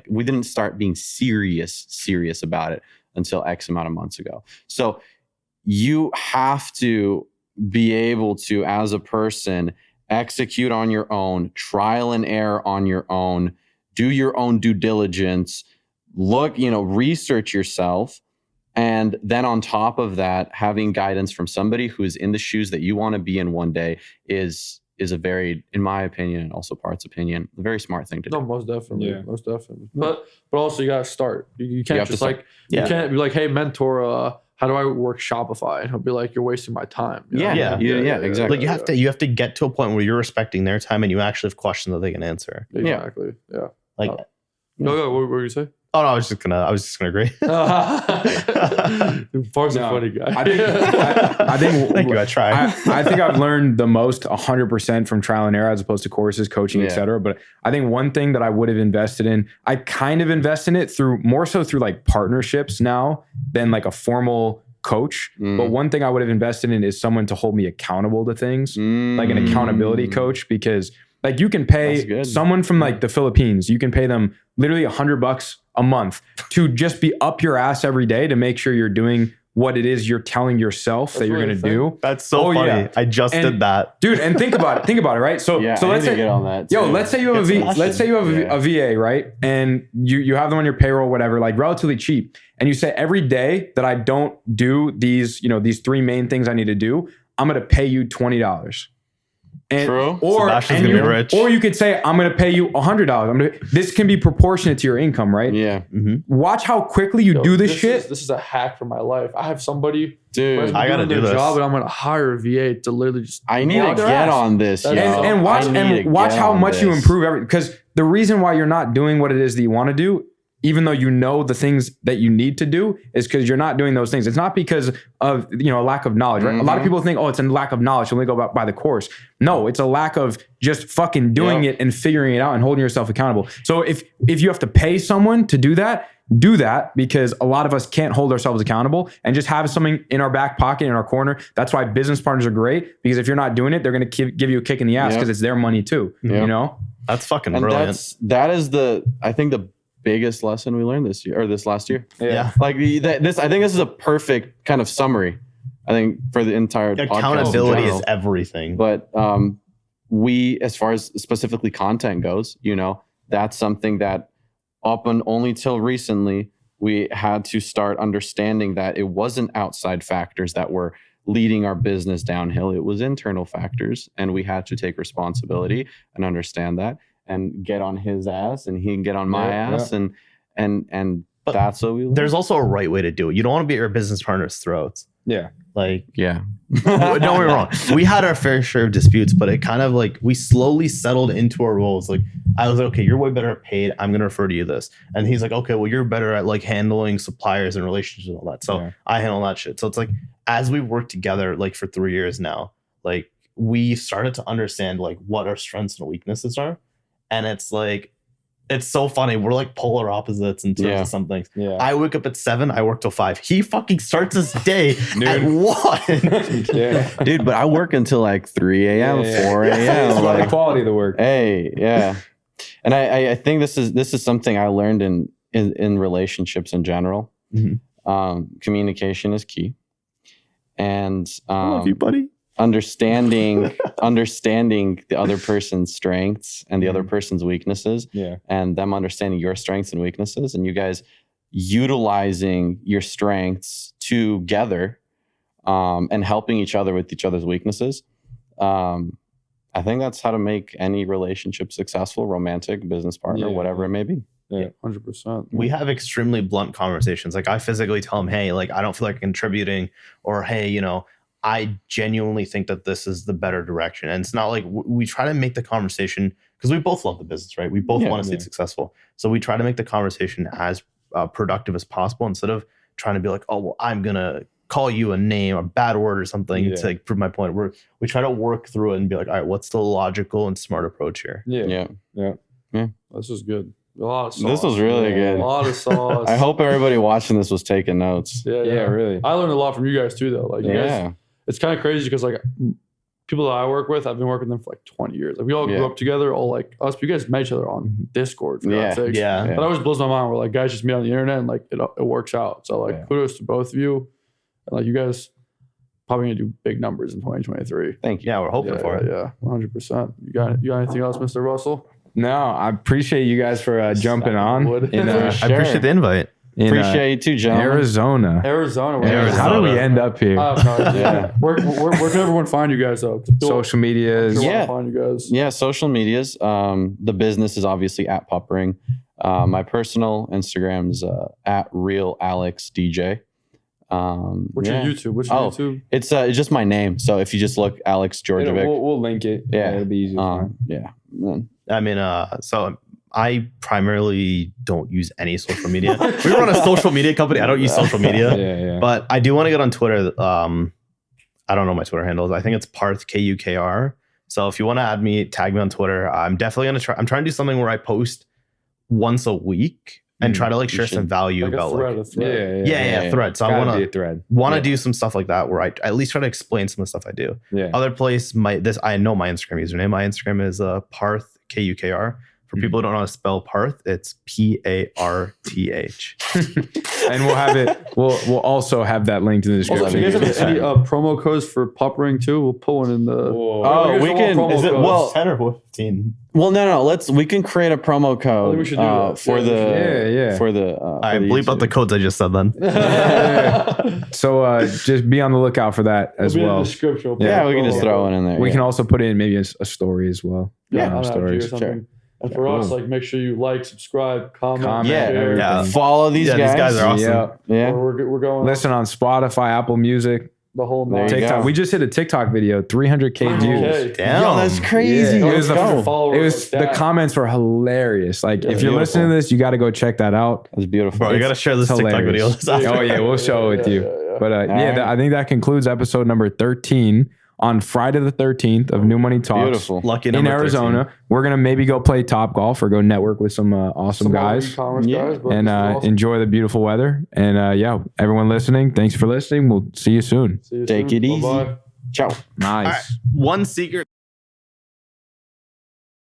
we didn't start being serious about it until X amount of months ago. So you have to be able to, as a person, execute on your own, trial and error on your own, do your own due diligence, research yourself. And then on top of that, having guidance from somebody who is in the shoes that you want to be in one day is a very, in my opinion, and also Parth's opinion, a very smart thing to do. No, most definitely. Yeah. Most definitely. But also you gotta start. You can't have to just start. like Yeah. you can't be like, hey mentor, how do I work Shopify? And he'll be like, you're wasting my time. You know? Yeah, exactly. Like you have to get to a point where you're respecting their time and you actually have questions that they can answer. Exactly. Yeah. Like, Go. What were you say? oh no, I was just gonna agree. Parth's a No, funny guy. I think Thank you. I tried. I think I've learned the most 100% from trial and error as opposed to courses, coaching, Yeah. etc. But I think one thing that I would have invested in, I kind of invest in it more so through like partnerships now than like a formal coach. But one thing I would have invested in is someone to hold me accountable to things, like an accountability coach, because like you can That's pay good. someone from like the Philippines, you can pay them literally $100 a month to just be up your ass every day to make sure you're doing what it is you're telling yourself that you're really going to a do. That's so Oh, funny. yeah. I just And- did that. Dude, and think about it, right? So Yeah, so I let's need to say get on that. Yo, too. let's say you have Yeah. a VA, right? And you have them on your payroll, whatever, like relatively cheap. And you say every day that I don't do these 3 main things I need to do, I'm going to pay you $20. And, True. Sebastian's gonna be rich. Or you could say, I'm going to pay you $100. This can be proportionate to your income, right? Yeah, Watch how quickly you Yo, do this shit. This is a hack for my life. I have somebody dude. I gotta do their this. job, and I'm gonna hire a VA to literally just I need to walk their get ass. on this. And- yo. and watch I need to watch get how on much you this. improve everything. Because the reason why you're not doing what it is that you want to do, even though you know the things that you need to do, is because you're not doing those things. It's not because of a lack of knowledge, right? A lot of people think, oh, it's a lack of knowledge. You only go by the course. No, it's a lack of just fucking doing it and figuring it out and holding yourself accountable. So if you have to pay someone to do that, because a lot of us can't hold ourselves accountable, and just have something in our back pocket, in our corner. That's why business partners are great, because if you're not doing it, they're going to give you a kick in the ass because it's their money too. Yep. You know? That's fucking And brilliant. that is I think the biggest lesson we learned this year or this last year. Yeah. Like I think this is a perfect kind of summary. I think for the entire podcast in Accountability general. is everything. But we, as far as specifically content goes, that's something that up and only till recently we had to start understanding that it wasn't outside factors that were leading our business downhill. It was internal factors, and we had to take responsibility and understand that and get on his ass, and he can get on my ass, and But that's what we learned. There's also a right way to do it. You don't want to be at your business partner's throats. Yeah. Like, Yeah. don't get me wrong. We had our fair share of disputes, but it kind of like we slowly settled into our roles. Like I was like, okay, you're way better at paid. I'm gonna refer to you this. And he's like, okay, well, you're better at like handling suppliers and relationships and all that. So I handle that shit. So it's like as we worked together like for 3 years now, like we started to understand like what our strengths and weaknesses are. And it's like it's so funny. We're like polar opposites in terms of some things. Yeah. I wake up at 7. I work till 5. He fucking starts his day at 1. Yeah. Dude, but I work until like 3 a.m., 4 a.m. It's about the Like, quality of the work. hey, yeah. And I think this is something I learned in relationships in general. Communication is key. And I love you, buddy. understanding the other person's strengths and the other person's weaknesses, and them understanding your strengths and weaknesses, and you guys utilizing your strengths together, and helping each other with each other's weaknesses. I think that's how to make any relationship successful, romantic, business partner, whatever it may be. Yeah, 100%. We have extremely blunt conversations. Like I physically tell him, hey, like I don't feel like contributing, or hey, you know, I genuinely think that this is the better direction. And it's not like we try to make the conversation, because we both love the business, right? We both want to see it successful. So we try to make the conversation as productive as possible, instead of trying to be like, oh, well, I'm going to call you a name, a bad word or something to like, prove my point. We try to work through it and be like, all right, what's the logical and smart approach here? Yeah. This is good. A lot of sauce. This was really good. A lot of sauce. I hope everybody watching this was taking notes. Yeah, really. I learned a lot from you guys too, though. Like, you guys, it's kind of crazy because like people that I work with, I've been working with them for like 20 years. Like we all grew up together, all like us. You guys met each other on Discord. For God's sakes. That always blows my mind. Where like guys just meet on the internet and like it works out. So like kudos to both of you. And like you guys probably gonna do big numbers in 2023. Thank you. Yeah, we're hoping for it. Yeah, 100%. You got anything else, Mr. Russell? No, I appreciate you guys for jumping on. I appreciate the invite. Appreciate you too, John. Arizona. How do we end up here? I have no idea. Where can everyone find you guys though? Social medias. Find you guys. Yeah, social medias. The business is obviously at PupRing. My personal Instagram's at RealAlexDJ. What's your YouTube? YouTube? It's just my name. So if you just look Alex Georgievic, we'll link it. It'll be easy. I mean, so I primarily don't use any social media. We run a social media company. I don't use social media. But I do want to get on Twitter. I don't know my Twitter handles. I think it's Parth KUKR. So if you want to add me, tag me on Twitter. I'm definitely gonna try. I'm trying to do something where I post once a week and try to like share some value like about a thread. thread. So Gotta I want to do some stuff like that where I at least try to explain some of the stuff I do. Other place, I know my Instagram username. My Instagram is Parth KUKR. For people who don't know how to spell Parth, it's PARTH. And we'll have it. We'll also have that linked in the description. Also, if you guys have any promo codes for PupRing too, we'll put one in the. We can. Is it 10 or 15? Well, no. We can create a promo code. I think we should do that. For the. For the. I bleep out the codes I just said then. So just be on the lookout for that as well. In the description. We can just throw one in there. We can also put in maybe a story as well. Stories. Sure. And for us, like, make sure you like, subscribe, comment, share. Follow these guys. These guys are awesome. Yeah. We're going. Listen on Spotify, Apple Music, the whole TikTok. We just hit a TikTok video, 300K views. Damn, yo, that's crazy. It was the comments were hilarious. Like, if you're listening to this, you got to go check that out. It's beautiful. Bro, you got to share this TikTok video. Oh yeah, we'll show it with you. But I think that concludes episode number 13. On Friday the 13th of New Money Talks. Beautiful. Lucky in Arizona. 13. We're going to maybe go play Top Golf or go network with some awesome guys. And enjoy the beautiful weather. And everyone listening, thanks for listening. We'll see you soon. Take it easy. Bye-bye. Ciao. Nice. Right. One secret.